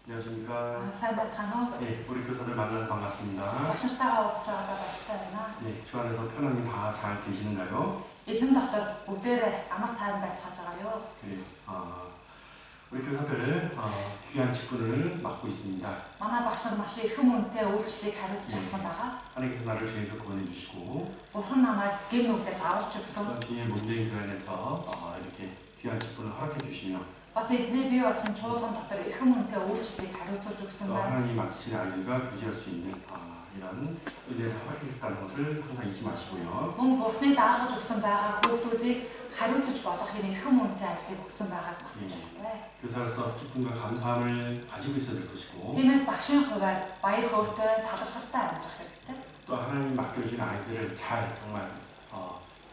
안녕하십니까. сайн байцгаана уу? 네, 우리 교사들 만나서 반갑습니다. Багшнартайгаа уулзч байгаагаа баяртай байна. 네, 주 안에서 편안히 다 잘 계시는가요? Эзэн дотор бүгдээрээ амар тайван байцгааж байгаа요. 네, 우리 교사들 귀한 직분을 맡고 있습니다. Манай багш нар маш эрхэм үнэтэй үйлчлэлийг хариуцж авсан байгаа. 하나님께서 나를 죄에서 구원해 주시고 Бурхан намайг гэм нүглээс аварч өгсөн. 뒤에 몸된 교회에서 이렇게 귀한 직분을 허락해 주시며 Бас эзний бий болсон чуулган дотор эрхэм үнэтэй үйлчлэлийг хариуцуулж өгсөн байна. 하나님 맡기신 아이들과 교제할 수 있는 이런 은혜를 허락해 줬다는 것을 항상 잊지 마시고요. Мөн Бурханы даалгаж өгсөн байгаа хүүхдүүдийг хариуцж болох энэ эрхэм үнэтэй ажлыг өгсөн байгааг мартаж болохгүй. 교사로서 기쁨과 감사함을 가지고 있어야 될 것이고 Тиймээс багшийн хувьд баяр хөөртэй талархалтай амьдрах хэрэгтэй. 또 하나님 맡겨주신 아이들을 잘 정말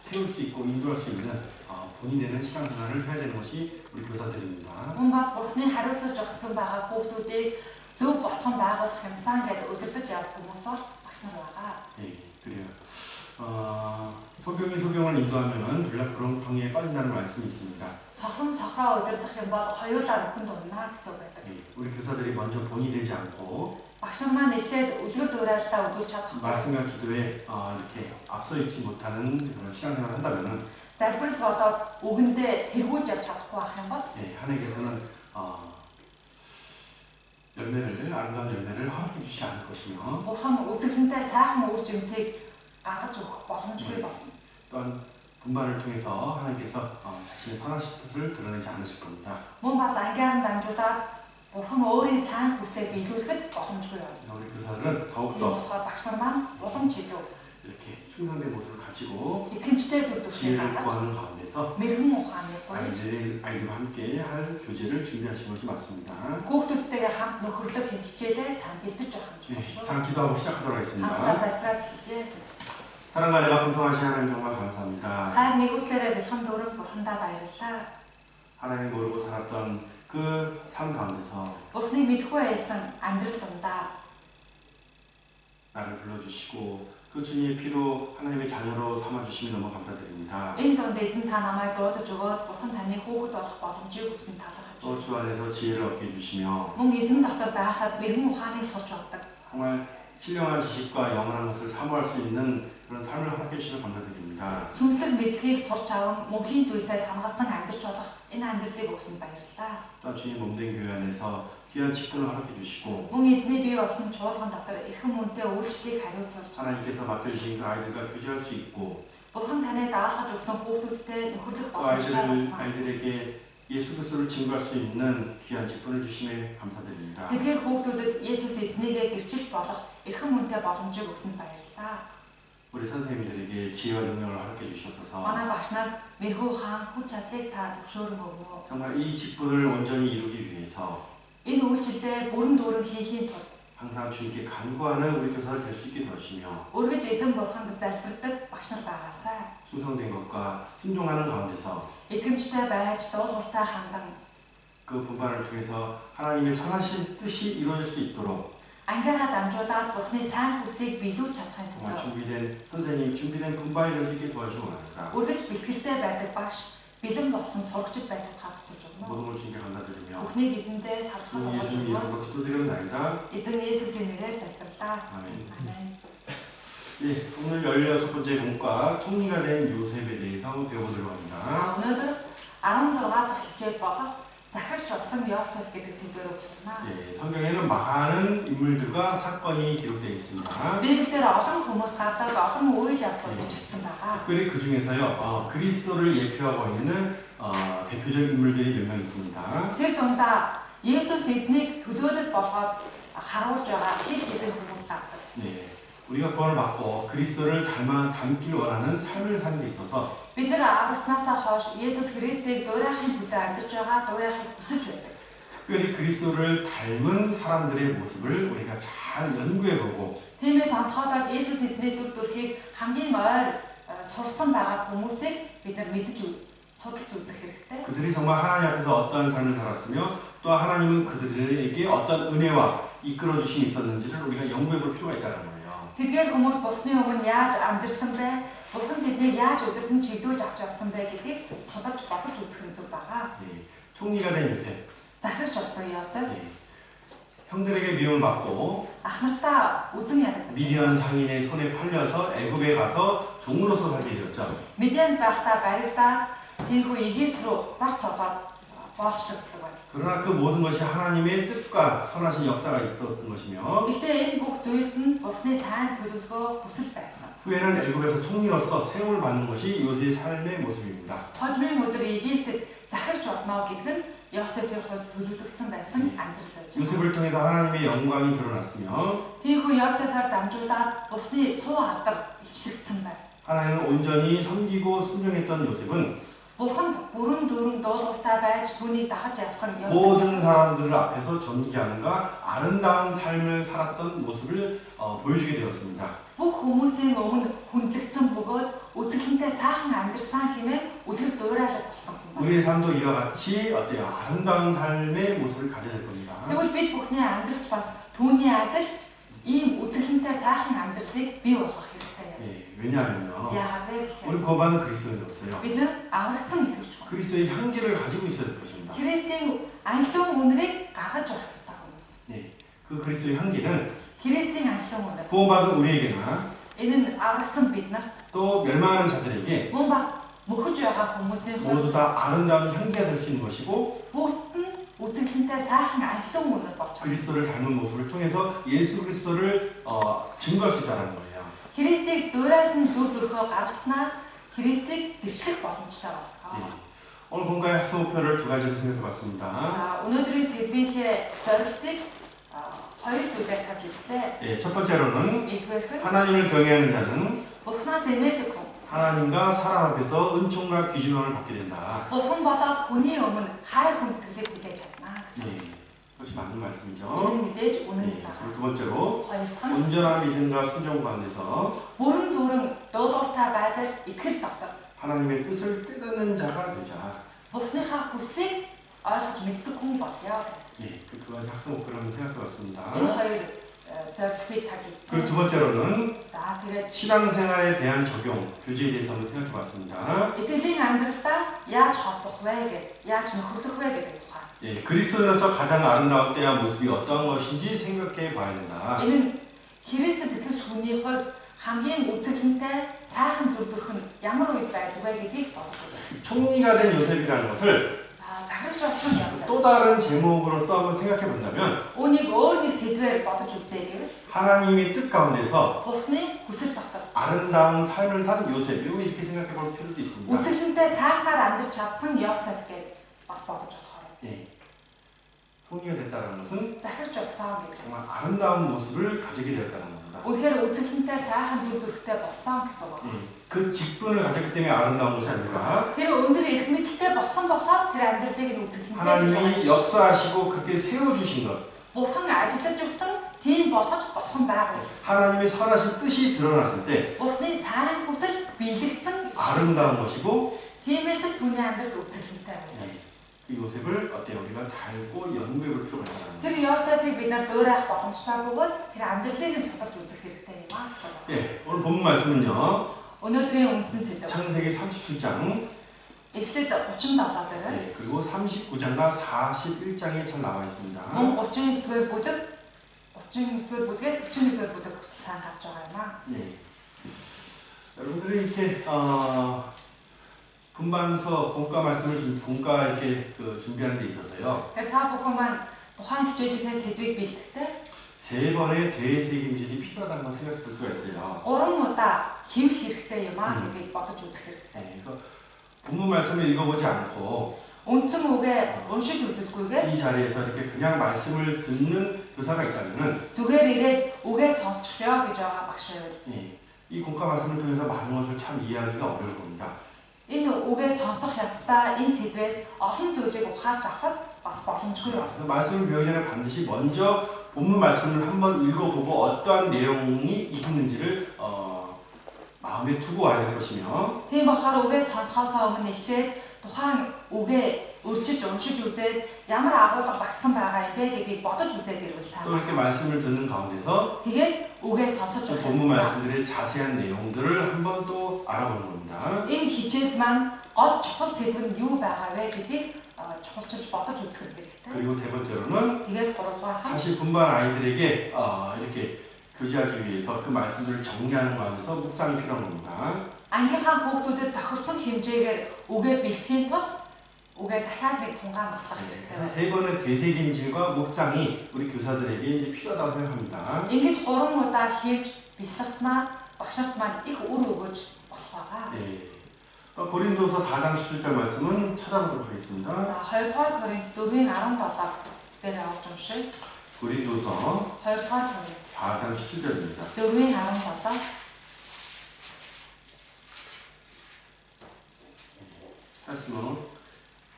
세울 수 있고 인도할 수 있는 본이 되는 신앙생활을 해야 되는 것이 우리 교사들입니다. Мөн бас Бурханы хариуцж өгсөн байгаа хүүхдүүдийг зөв босгон байгуулах юмсан гэдэг удирдах явах хүмүүс бол багш нар байгаа. 예, 그래요. 소경이 소경을 인도하면은 들락구렁텅이에 빠진다는 말씀이 있습니다. Сохрон сохроо удирдах юм бол хоёулаа бүхэнд унаа гэсэн үг байдаг. 예, 우리 교사들이 먼저 본이 되지 않고 Багш нар маань эхлээд үлгэр дуурайллаа үзүүлж чадахгүй. 말씀과 기도에 이렇게 앞서 있지 못하는 그런 신앙생활을 한다면은 Залбирал болоод үгэндээ тэргүүлж явж чадахгүй байх юм бол 예, 하나님께서는 아름다운 열매를 허락해 주시지 않을 것이며 Бурхан үзэсгэлэнтэй сайхан үр жимсийг гаргаж өгөх боломжгүй болно. 또한 분반을 통해서 하나님께서 자신의 선하신 뜻을 드러내지 않으실 겁니다. Мөн бас ангиаран дамжуулаад Бурхан өөрийн сайн хүслийг биелүүлэхэд боломжгүй болно. 우리 교사들은 더욱더 болохоор багш нар маань уламж илүү 이렇게 충성된 모습을 가지고 итгэмжтэй төр төсөл 지혜를 гаргаж 구하는 가운데서 мэрэгэн ухааны боёж 아이들과 함께 할 교제를 준비하신 것이 맞습니다. хүүхдүүдтэйгээ хамт нөхөрлөх хичээлээ сайн бэлдэж байгаа юм 네, шүү. 자 기도하고 시작하도록 Хамтдаа 하겠습니다. залбираад хэлье. 사랑과 내가 풍성하신 하나님 정말 감사합니다. Хайр нэгүслээрээ бэлхэн дөрөв бурхандаа баярлалаа. 하나님 모르고 살았던 그 삶 가운데서 Бурхныг мэдгүй байсан амьдрал дундаа 나를 불러주시고 그 주님의 피로 하나님의 자녀로 삼아주심이 너무 감사드립니다. энэ дунд эзэн та намайг дуудаж өгөөд бурхан таны хүүхэд болох боломжийг өгсөн талархаж 또 주 안에서 지혜를 얻게 해주시며 мөн эзэн дотор байхад мэрэгэн ухааныг сурч болдог. 정말 신령한 지식과 영원한 것을 사모할 수 있는 그런 삶을 허락해 주시면 감사드립니다. Сүнслэг мэдлэгийг сурч аван мөнхийн зүйлсээ санагалзан амьдарч болох энэ амьдралыг өгсөнд баярлалаа. 또한 주님 몸된 교회 안에서 귀한 직분을 허락해 주시고 Мөн эзний бий болсон чуулган дотор эрхэм үнэтэй үйлчлэлийг хариуцуулж 하나님께서 맡겨주신 그 아이들과 교제할 수 있고 Бурхан таныг даалгаж өгсөн хүүхдүүдтэй нөхөрлөх 또 боломжтой болсон. 아이들에게 예수 그리스도를 증거할 수 있는 귀한 직분을 주심에 감사드립니다. Тэдгээр хүүхдүүдэд Есүс эзнийгээ гэрчилж болох эрхэм үнэтэй боломжийг өгсөнд баярлалаа. 우리 선생님들에게 지혜와 능력을 허락해 주셔서 Манай багш нарт мэрэгүү хаан хүч чадлыг та зөвшөөрөн өгөө. 정말 이 직분을 온전히 이루기 위해서 Энэ үйлчлэлээ бүрэн дүүрэн хийхийн тулд 항상 주님께 간구하는 우리 교사들 될 수 있게 도와주시며 өргөж эзэн бурханд залбирдаг багш нар байгаасай. 충성된 것과 순종하는 가운데서 Итгэмжтэй байж дуулууртай хандан 그 분반을 통해서 하나님의 선하신 뜻이 이루어질 수 있도록 ангаараа дамжуулаад бурхны сайн хүслийг биелүүлж чадахын 정말 тулд 준비된 선생님, 준비된 분반이 될 수 있게 도와주시기 원합니다. өргөж бэлтгэлтэй байдаг багш бэлэн болсон сурагчид байж чадхаар тусалж өгнө. 모든 걸 주님께 감사드리며 Бүхнийг эдэндээ талархаж 주 олж 예수님 өгнө. 이름으로 기도드립니다. Эзэн Есүсийн нэрээр залбирлаа. 아멘. Амен. 예, 오늘 16번째 공과 총리가 된 요셉에 대해서 배워보도록 합니다. Өнөөдөр 16 дахь хичээл болох захирагч болсон Йосеф гэдэг сэдвээр өгсөлнө. 예, 성경에는 많은 인물들과 사건이 기록되어 있습니다. Библиэлд олон хүмүүс гардаг олон үйл явдлууд бичигдсэн байгаа. 특별히 그 중에서요, 그리스도를 예표하고 있는 대표적인 인물들이 몇 명 있습니다. Тэр дундаа Есүс эзнийг төлөөлөл болгоод харуулж байгаа хэд хэдэн хүмүүс гардаг. 네, 우리가 구원을 받고 그리스도를 닮길 원하는 삶을 사는 데 있어서 Бид нэр аврагцнаасаа хойш Есүс Христийг дуурайхын төлөө амьдарч байгаа, дуурайхыг хүсэж байдаг. 특별히 그리스도를 닮은 사람들의 모습을 우리가 잘 연구해보고 Тиймээс онцгойлоод Есүс эзний дүр төрхийг хамгийн ойр сурсан байгаа хүмүүсийг бид нар мэдж судалж үзэх хэрэгтэй. 그들이 정말 하나님 앞에서 어떠한 삶을 살았으며 또 하나님은 그들에게 어떤 은혜와 이끌어주심이 있었는지를 우리가 연구해볼 필요가 있다는 거예요. Тэдгээр хүмүүс Бурхны өмнө яаж амьдрсан бэ? Бурхан тэднийг яаж өдөртөн чиглүүлж авч явсан бэ гэдгийг судалж бодож үзэх нь зөв байгаа. 예, 총리가 된 요셉. Захирагч болсон Йосеф 형들에게 미움을 받고 ах нартаа үзэн яддаг. 미디안 상인의 손에 팔려서 애굽에 가서 종으로서 살게 되었죠. Медиан байхдаа баригдаад тийхүү Египт рүү зарц олоод боолчлогддог байна. 그러나 그 모든 것이 하나님의 뜻과 선하신 역사가 있었던 것이며 Гэхдээ энэ бүх зүйлд нь Бурхны сайн төлөвлөгөө хүсэл байсан. 후에는 애굽에서 총리로서 세움을 받는 것이 요셉의 삶의 모습입니다. Хожмын өдөр Египтэд захирч болно гэдэг нь Йосефийн хувьд төлөвлөгдсөн байсан амьдрал байж байна. 요셉을 통해서 하나님의 영광이 드러났으며 Тийхүү Йосефаар дамжуулаад Бурхны суу алдар илчлэгдсэн байна. 하나님을 온전히 섬기고 순종했던 요셉은 Бурханд бүрэн дүүрэн дуулууртай байж түүнийг дагаж явсан Йосеф 모든 사람들 앞에서 존귀함과 아름다운 삶을 살았던 모습을 보여주게 되었습니다. бүх хүмүүсийн өмнө хүндлэгдсэн бөгөөд үзэсгэлэнтэй сайхан амьдарсан хэмээн үлгэр дуурайлал болсон юм байна. 우리의 삶도 이와 같이 어때요? 아름다운 삶의 모습을 가져야 될 겁니다. Тэгвэл бид бүхний амьдралч бас түүний адил ийм үзэсгэлэнтэй сайхан амьдралыг бий болгох хэрэгтэй юм. 예, 왜냐하면요. Яагаад вэ гэхээр 우리 구원받은 그리스도인이었어요. бид нар аврагдсан итгэж байна. 그리스도의 향기를 가지고 있어야 될 것입니다. Христийн ангилан үнэрийг гаргаж байх хэрэгтэй хүмүүс. 예, 그 그리스도의 향기는 Христийн ангилан үнэр. 구원받은 우리에게나 Энэ нь аврагдсан бид нарт 또 멸망하는 자들에게 мөн бас мөхөж байгаа хүмүүсийн хувьд 모두 다 아름다운 향기가 될 수 있는 것이고 бүгд нь үзэсгэлэнтэй сайхан ангилан үнэр болж байна. 그리스도를 닮은 모습을 통해서 예수 그리스도를 증거할 수 있다는 거예요. Христийг дуурайсан дүр төрхөө гаргаснаар Христийг дэрчлэх боломжтой 예, болдог. 오늘 본가의 학습 목표를 두 가지로 생각해봤습니다. За өнөөдрийн сэдвийнхээ зорилтыг хоёр зүйлээр тавьж үзлээ. 예, 첫 번째로는 Нэгдүгээр нь 하나님을 경외하는 자는 Бурханаас эмээдэг хүн. 하나님과 사람 앞에서 은총과 귀중함을 받게 된다. Бурхан болоод хүний өмнө хайр хүндэтгэлийг хүлээж чадна гэсэн. 예, 그것이 맞는 말씀이죠. Энэ мэдээж үнэн 예, байна. 그리고 두 번째로 Хоёр дахь нь 온전한 믿음과 순종 가운데서 бүрэн дүүрэн дуулууртай байдал итгэл дотор 하나님의 뜻을 깨닫는 자가 되자. Бурханыхаа хүслийг ойлгож мэддэг хүн болё. 예, 그 두 가지 학습 목표를 한번 생각해봤습니다. Энэ хоёр зорилтыг тавьж 그리고 두 үзсэн. 번째로는 За тэгээд 신앙생활에 대한 적용, 교제에 대해서 한번 생각해봤습니다. итгэлийн амьдралдаа яаж холбох вэ гэж, яаж нөхөрлөх вэ гэдэг тухай. 예, 그리스도인으로서 가장 아름다운 때와 모습이 어떠한 것인지 생각해 봐야 된다. Энэ нь Христэд итгэж хүний хувьд хамгийн үзэсгэлэнтэй сайхан дүр төрх нь ямар үед байдаг вэ гэдгийг бодож үзэх. 총리가 된 요셉이라는 것을 За захирагч болсон явцаа. 또 다른 제목으로서 한번 생각해 본다면 Үүнийг өөр нэг сэдвээр бодож үзье гэвэл 하나님의 뜻 가운데서 Бурхны хүсэл дотор 아름다운 삶을 산 요셉 이렇게 생각해 볼 필요도 있습니다. үзэсгэлэнтэй сайхнаар амьдарч чадсан Йосеф гэж бас бодож болохоор. 예, 총리가 됐다는 것은 Захирагч болсон гэж. 정말 아름다운 모습을 가지게 되었다는 겁니다. Үнэхээр үзэсгэлэнтэй сайхан дүр төрхтэй болсон гэсэн үг. 예, 그 직분을 가졌기 때문에 아름다운 것이 아니라 Тэр өндөр эрх мэдэлтэй болсон болохоор тэр амьдралыг нь үзэсгэлэнтэй гэж 하나님이 байна. 역사하시고 그렇게 세워주신 것, Бурхан ажиллаж өгсөн тийм болгож болсон байгаа гэж. 하나님의 선하신 뜻이 드러났을 때 Бурхны сайн хүсэл биелэгдсэн 아름다운 것이고 тиймээс л түүний амьдрал үзэсгэлэнтэй байсан. 예, 그 요셉을 어때요? 우리가 닮고 연구해 볼 필요가 있다는 거예요. Тэр Йосефийг бид нар дуурайх боломжтой бөгөөд тэр амьдралыг нь сударч үзэх хэрэгтэй юм аа гэсэн үг. 예, 오늘 본문 말씀은요. Өнөөдрийн үндсэн сэдэв. 창세기 37장 Эхлэл 37 дээр 예, 그리고 39장과 41장에 잘 나와 있습니다. мөн 39-р бүлэг 39-р бүлгээс 41-р бүлэг хүртэл сайн гарч байгаа юм аа. 예. 여러분들이 이렇게 분반서 본과 말씀을 본과 이렇게 준비하는 데 있어서요. Тэр та бүхэн маань тухайн хичээлийнхээ сэдвийг бэлтгэхдээ 세 번의 되새김질이 필요하다는 걸 생각해 볼 수가 있어요. 3 удаа хийх хэрэгтэй юм аа гэдгийг бодож үзэх хэрэгтэй. 예, 그래서 본문 말씀을 읽어보지 않고 Үндсэн үгээ уншиж үзэлгүйгээр 이 자리에서 이렇게 그냥 말씀을 듣는 교사가 있다면은 зүгээр ирээд үгээ сонсчихё гэж байгаа багш байвал 예, 이 공과 말씀을 통해서 많은 것을 참 이해하기가 어려울 겁니다. энэ үгээ сонсох явцдаа энэ сэдвээс олон зүйлийг ухаарч авахд бас боломжгүй байна. 그래서 말씀을 배우기 전에 반드시 먼저 본문 말씀을 한번 읽어보고 어떠한 내용이 있는지를 마음에 두고 와야 될 것이며 Тийм болохоор үгээ сонсохоос өмнө эхлээд тухайн үгээ өрчиж уншиж үзээд ямар агуулга багтсан байгаа юм бэ гэдгийг бодож үзээд ирвэл сайн. 또 이렇게 말씀을 듣는 가운데서 Тэгээд үгээ сонсож 또 본문 үзсэн. 말씀들의 자세한 내용들을 한번 또 알아보는 겁니다. Энэ хичээлд маань гол чухал сэдв нь юу байгаа вэ гэдгийг чухалчилж бодож үзэх хэрэгтэй. 그리고 세 번째로는 Тэгээд 3 дугаар 사실 분반 아이들에게 이렇게 교제하기 위해서 그 말씀들을 정리하는 가운데서 묵상이 필요한 겁니다. Ангийнхаа хүүхдүүдэд тохирсон хэмжээгээр үгээ бэлтгэхийн тулд үгээ дахиад нэг тунгаан baslах 그래서 хэрэгтэй. 세 번의 되새김질과 묵상이 우리 교사들에게 이제 필요하다고 생각합니다. Ингэж 3 удаа хийж бясалгаснаар багшарт маань их үр өгөж болох байгаа. 예. 고린도서 4장 17절 말씀은 찾아보도록 하겠습니다. За 2 дугаар Коринт 4-ийн 17 дээр орж уншъя. 고린도서 2 дугаар Коринт 4장 17절입니다. 4-ийн 17. 했으면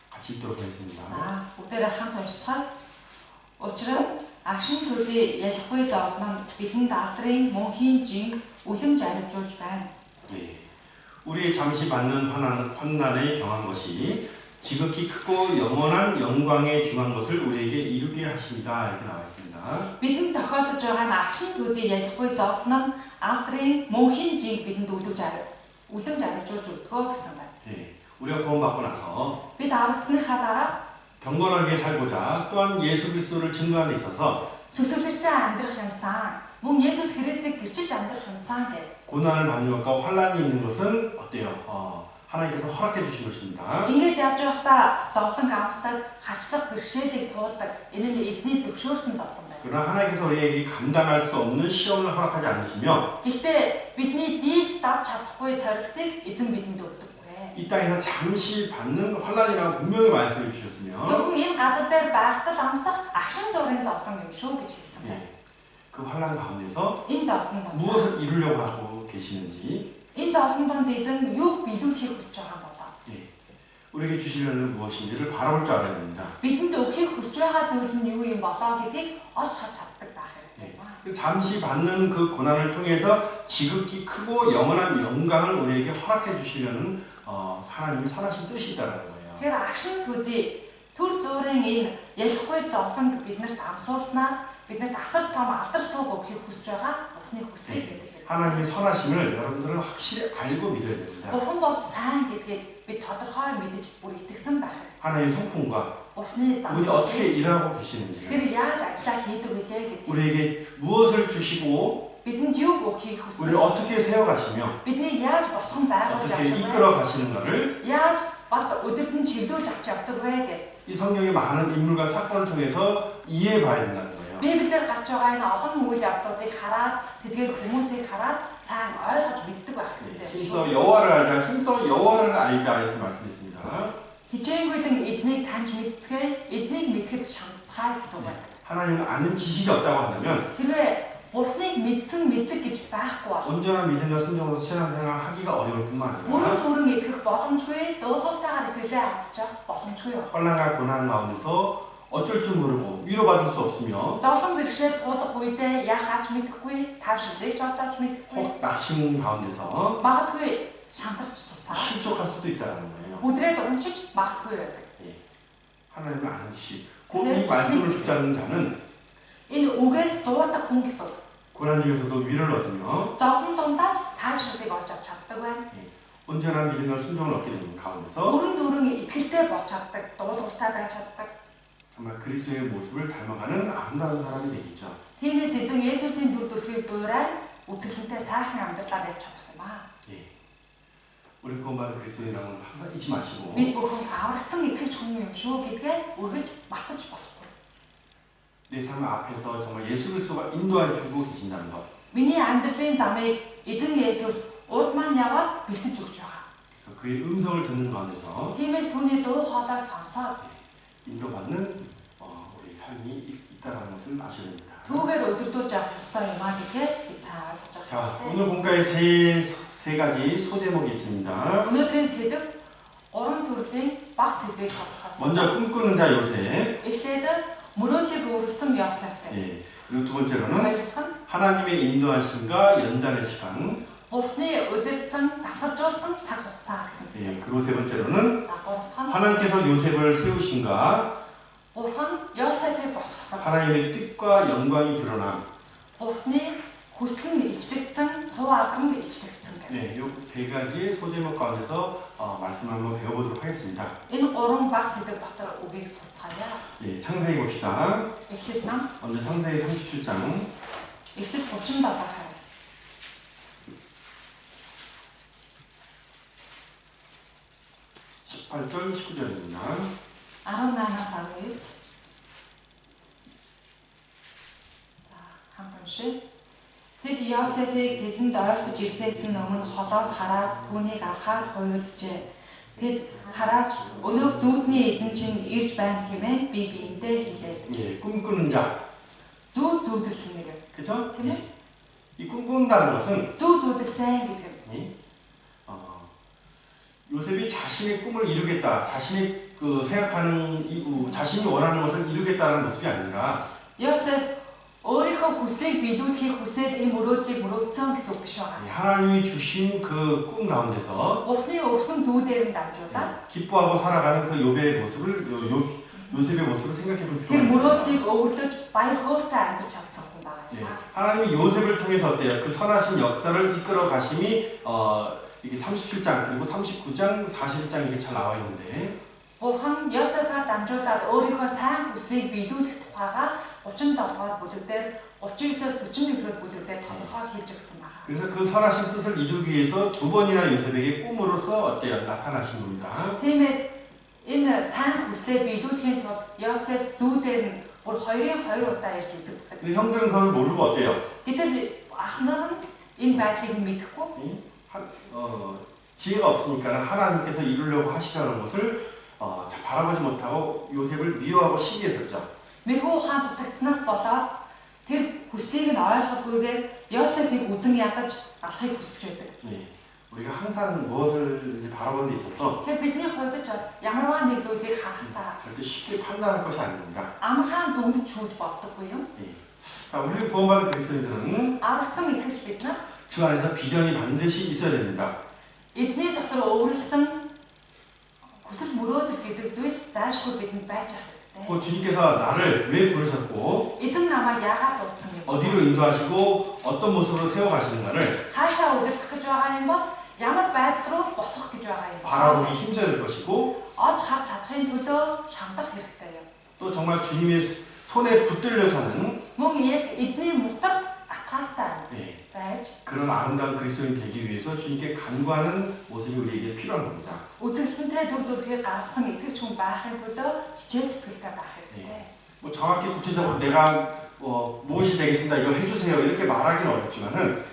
같이 읽도록 하겠습니다. За бүгдээрээ хамт уншицгаая. Учир нь агшин төдий ялахгүй зовлон нь бидэнд алдрын мөнхийн жинг үлэмж аривжуулж байна. 예. 우리의 잠시 받는 환난에 경한 것이 지극히 크고 영원한 영광에 중한 것을 우리에게 이루게 하십니다. 이렇게 나와 있습니다. Бидэнд тохиолдож байгаа нь агшин төдий ялахгүй зовлон нь алдрын мөнхийн жинг бидэнд үлэмж аривжуулж өгдөгөө гэсэн байна. 예. 우리가 구원받고 나서 Бид аврагдсныхаа дараа 경건하게 살고자 또한 예수 그리스도를 증거하는 데 있어서 сүсэглэлтэй амьдрах юмсан, мөн Есүс Христийг гэрчилж амьдрах юмсан гэдэг. 고난을 받는 것과 환난이 있는 것은 어때요? 하나님께서 허락해 주신 것입니다. Ингэж явж байхдаа зовлон амсдаг, хачлах бэрхшээлийг туулдаг. Энэ нь эзний зөвшөөрсөн зовлон байна. 그러나 하나님께서 우리에게 감당할 수 없는 시험을 허락하지 않으시며 Гэхдээ бидний дийлж давж чадахгүй цорилтыг эзэн бидэнд өгдөг. 이 땅에서 잠시 받는 환난이라고 분명히 말씀해 주셨으며 зөвхөн энэ газар дээр байхдаа амсах агшин зургийн зовлон юм шүү гэж хэлсэн байна. 그 환난 가운데서 Энэ зовлон донд 무엇을 이루려고 하고 계시는지 энэ зовлон донд эзэн юуг биелүүлэхийг хүсэж байгаа юм болоо. 우리에게 주시려는 무엇인지를 바라볼 줄 알아야 됩니다. Бидэнд өгөхийг хүсэж байгаа зүйл нь юу юм болоо гэдгийг олж харж чаддаг байх хэрэгтэй. 잠시 받는 그 고난을 통해서 지극히 크고 영원한 영광을 우리에게 허락해 주시려는 하나님의 선하신 뜻이 있다는 거예요. Тэгэхээр агшин төдий төр зуурын энэ ялахгүй зовлонг биднэрт амсуулснаар биднэрт асар том алдар сууг өгөхийг хүсэж байгаа Бурхны хүслийг гэдэг. 하나님의 선하심을 여러분들은 확실히 알고 믿어야 됩니다. Бурхан бол сайн гэдгийг бид тодорхой мэдэж бүр итгэсэн байх хэрэгтэй. 하나님의 성품과 Бурхны зам. 우리 어떻게 일하고 계시는지를 Тэр яаж ажиллаа хийдэг вүлээ гэдэг. 우리에게 무엇을 주시고 Бидэнд юуг өгөхийг 우리를 хүсдэг. 어떻게 세워가시며 Бидний яаж босгон байгуулж 어떻게 авдаг вэ? 이끌어 가시는가를 Яаж бас өдөртөн чиглүүлж авч явдаг вэ гэдэг. 이 성경의 많은 인물과 사건을 통해서 이해해 봐야 된다는 거예요. Библиэр гарч байгаа энэ олон үйл явдлуудыг хараад тэдгээр хүмүүсийг хараад сайн ойлгож мэддэг байх хэрэгтэй. 힘써 여호와를 알자, 힘써 여호와를 알자 이렇게 말씀했습니다. Хичээнгүйлэн эзнийг таньж мэдцгээе, эзнийг мэдхэд шамтцгаая гэсэн үг байна. 하나님을 아는 지식이 없다고 한다면 Хэрвээ Бурхныг мэдсэн мэдлэг гэж байхгүй бол 온전한 믿음과 순종으로 신앙생활 하기가 어려울 뿐만 бүрэн 아니라 дүүрэн итгэх боломжгүй, дуулууртайгаар итгэлээ авчих боломжгүй байна. 환난과 고난 가운데서 어쩔 줄 모르고 위로받을 수 없으며 Зовлон бэрхшээл туулах үедээ яах аж мэдэхгүй, тавшилыг ч олж авч мэдэхгүй, 혹 낙심 가운데서 магадгүй шантарч цуцаа, 실족할 수도 있다는 거예요. бүдрээд унчиж магадгүй байдаг. 하나님을 아는 지식, 곧 이 말씀을 붙잡는 자는 Энэ үгээс зуурдаг хүн гэсэн үг. 고난 중에서도 위로를 얻으며 Зовлон дундаж тавшилыг олж авч чаддаг байна. 온전한 믿음과 순종을 얻게 되는 가운데서 Бүрэн дүүрэн итгэлтэй болж чаддаг, дуулууртай байж чаддаг. 정말 그리스도의 모습을 닮아가는 아름다운 사람이 되겠죠. Тиймээс эзэн Есүсийн дүр төрхийг дуурай үзэсгэлэнтэй сайхан амьдралаар явж чадах юм аа. 우리 구원받은 그리스도의 나무는 항상 잊지 마시고 Бид бүхэн аврагдсан итгэж хүн юм шүү гэдгээ үргэлж мартаж болохгүй. 내 삶 앞에서 정말 예수 그리스도가 인도해 주고 계신다는 것. Миний амьдралын замыг эзэн Есүс урд маань яваад бэлдэж өгч байгаа. 그래서 그의 음성을 듣는 가운데서 Тиймээс түүний дуу хоолойг сонсоод 인도받는 우리 삶이 있다는 것을 아셔야 됩니다. түүгээр өдөрдүүлж авах ёстой юм аа гэдгээ бид цаа ойлгож 자, байгаа. 오늘 본가에 세 가지 소제목이 있습니다. Өнөөдрийн сэдвт 3 төрлийн баг сэдвийг тодорхойлсон. 먼저 꿈꾸는 자 요셉, Эхлээд мөрөөдлийг өөрлөсөн Йосеф. 그리고 두 번째로는 Хоёр дахь нь 하나님의 인도하심과 연단의 시간, Бурхны удирдсан, дасгалжуулсан цаг хугацаа гэсэн сэдв. 그리고 세 번째로는 За гурав дахь нь 하나님께서 요셉을 세우신가, Бурхан Йосефийг босгосон. 하나님의 뜻과 영광이 드러남, Бурхны хүсэл нь илчлэгдсэн, суу алдар нь илчлэгдсэн гэх. 네, 이 세 가지의 소제목 가운데서 말씀을 한번 배워보도록 하겠습니다. Энэ гурван баг сэдв дотор үгийг сурцгаая. 예, 창세기 봅시다. Эхлэл нам, 먼저 창세기 37장 Эхлэл 37 хараа. 18절 19절입니다. 18-аас 19. За, хамт уншъя. Тэд Йосефийг тэдэнд ойртож ирэхээс өмнө холоос хараад түүнийг алхаар хуйлджээ. Тэд хараач өнөөх зүүдний эзэн чинь ирж байна хэмээн би биендээ хэлээд. 예, 꿈꾸는 자. зүүдэлсэн нэг. 그죠? тийм ээ? 이 꿈꾼다는 것은 зүүдэлсэн гэдэг нь 요셉이 자신의 꿈을 이루겠다, 자신이 생각하는 자신이 원하는 것을 이루겠다는 모습이 아니라 Йосеф өөрийнхөө хүслийг биелүүлэхийг хүсээд энэ мөрөөдлийг мөрөөдсөн гэсэн үг биш байна. 하나님이 주신 그 꿈 가운데서 Бурхны өгсөн зүүдээр нь дамжуулаад 기뻐하고 살아가는 그 요배의 모습을 요셉의 모습을 생각해 볼 тэр 필요가 있습니다. мөрөөдлийг өвөрлөж баяр хөөртэй амьдарч чадсан хүн байна. 예, 하나님이 요셉을 통해서 어때요? 그 선하신 역사를 이끌어 가심이 이게 37장 그리고 39장, 41장 이게 잘 나와 있는데 Бурхан Йосефаар дамжуулаад өөрийнхөө сайн хүслийг биелүүлэх тухайга 37 дугаар бүлэг дээр 39-оос 41-р бүлэг дээр тодорхой хэлж өгсөн байна. 그래서 그 선하신 뜻을 이루기 위해서 두 번이나 요셉에게 꿈으로써 어때요? 나타나신 겁니다. Тиймээс энэ сайн хүслээ биелүүлэхийн тулд Йосеф зүүдээр нь бүр 2-ын 2 удаа ирж үзэгддэг. 근데 형들은 그걸 모르고 어때요? Гэтэл ахнаар нь энэ байдлыг мэдэхгүй 지혜가 없으니까 하나님께서 이루려고 하시라는 것을 바라보지 못하고 요셉을 미워하고 시기했었죠. мэрэгүү ухаан дутагдсанаас болоод тэр хүслийг нь ойлгохгүйгээр Йосефийг үзэн ядаж алахыг хүсэж байдаг. 네, 우리가 항상 무엇을 이제 바라보는 데 있어서 Тэгэхээр бидний хувьд ч бас ямарваа нэг зүйлийг харахтаа 절대 쉽게 판단할 것이 아닙니다. амархан дүнд шүүж болдоггүй юм. 네. 자, 우리 구원받은 그리스도인들은 Аврагдсан итгэж бид нар 주 안에서 비전이 반드시 있어야 됩니다. эзний дотор өвөрлсөн хүсэл мөрөөдөл гэдэг зүйл заашгүй бидэнд байж хэрэгтэй. 그 주님께서 나를 왜 부르셨고 Эзэн намайг яагаад дуудсан юм бэ? 어디로 인도하시고 어떤 모습으로 세워가시는가를 Хаашаа удирдах гэж байгаа юм бол ямар байдал руу босгох гэж байгаа юм бэ? 바라보기 힘써야 될 것이고 Олж харж чадахын төлөө шамдах хэрэгтэй юм. 또 정말 주님의 손에 붙들려 사는 Мөн яг эзний мутагт атгаастай 네, байж 그런 아름다운 그리스도인 되기 위해서 주님께 간구하는 모습이 우리에게 필요한 겁니다. үзэсгэлэнтэй дүр төрхийг гаргасан итгэж хүн байхын төлөө хичээл сэтгэлтэй байх хэрэгтэй. 뭐 정확히 구체적으로 내가 무엇이 되겠습니다. 이걸 해주세요. 이렇게 말하기는 어렵지만은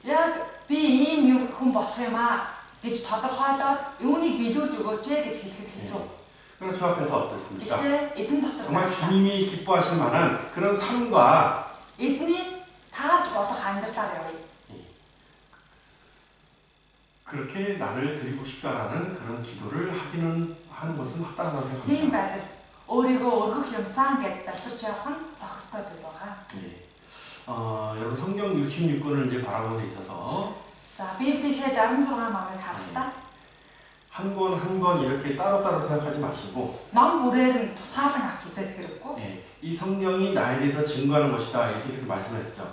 Яг би ийм юм хүн болох юм аа гэж тодорхойлоод үүнийг биелүүлж өгөөч гэж хэлэхэд хэцүү. 그러나 주 앞에서 어떻습니까? Гэхдээ эзэн дотор 정말 주님이 기뻐하실 만한 그런 삶과 эзний таалж болох амьдралаар явъя. 그렇게 나를 드리고 싶다라는 그런 기도를 하는 것은 합당하다고 Тийм 생각합니다. байдал өөрийгөө өргөх юмсан гэж залбирч явах нь зохистой зүйл байгаа. 네. 여러분 성경 66권을 이제 바라보는 데 있어서 За Библийнхээ 66 номыг харахтаа 한 권 한 권 이렇게 따로따로 생각하지 마시고 ном бүрээр нь тусгаалan авч үзэх хэрэггүй. 네. 이 성경이 나에 대해서 증거하는 것이다. 예수님께서 말씀하셨죠.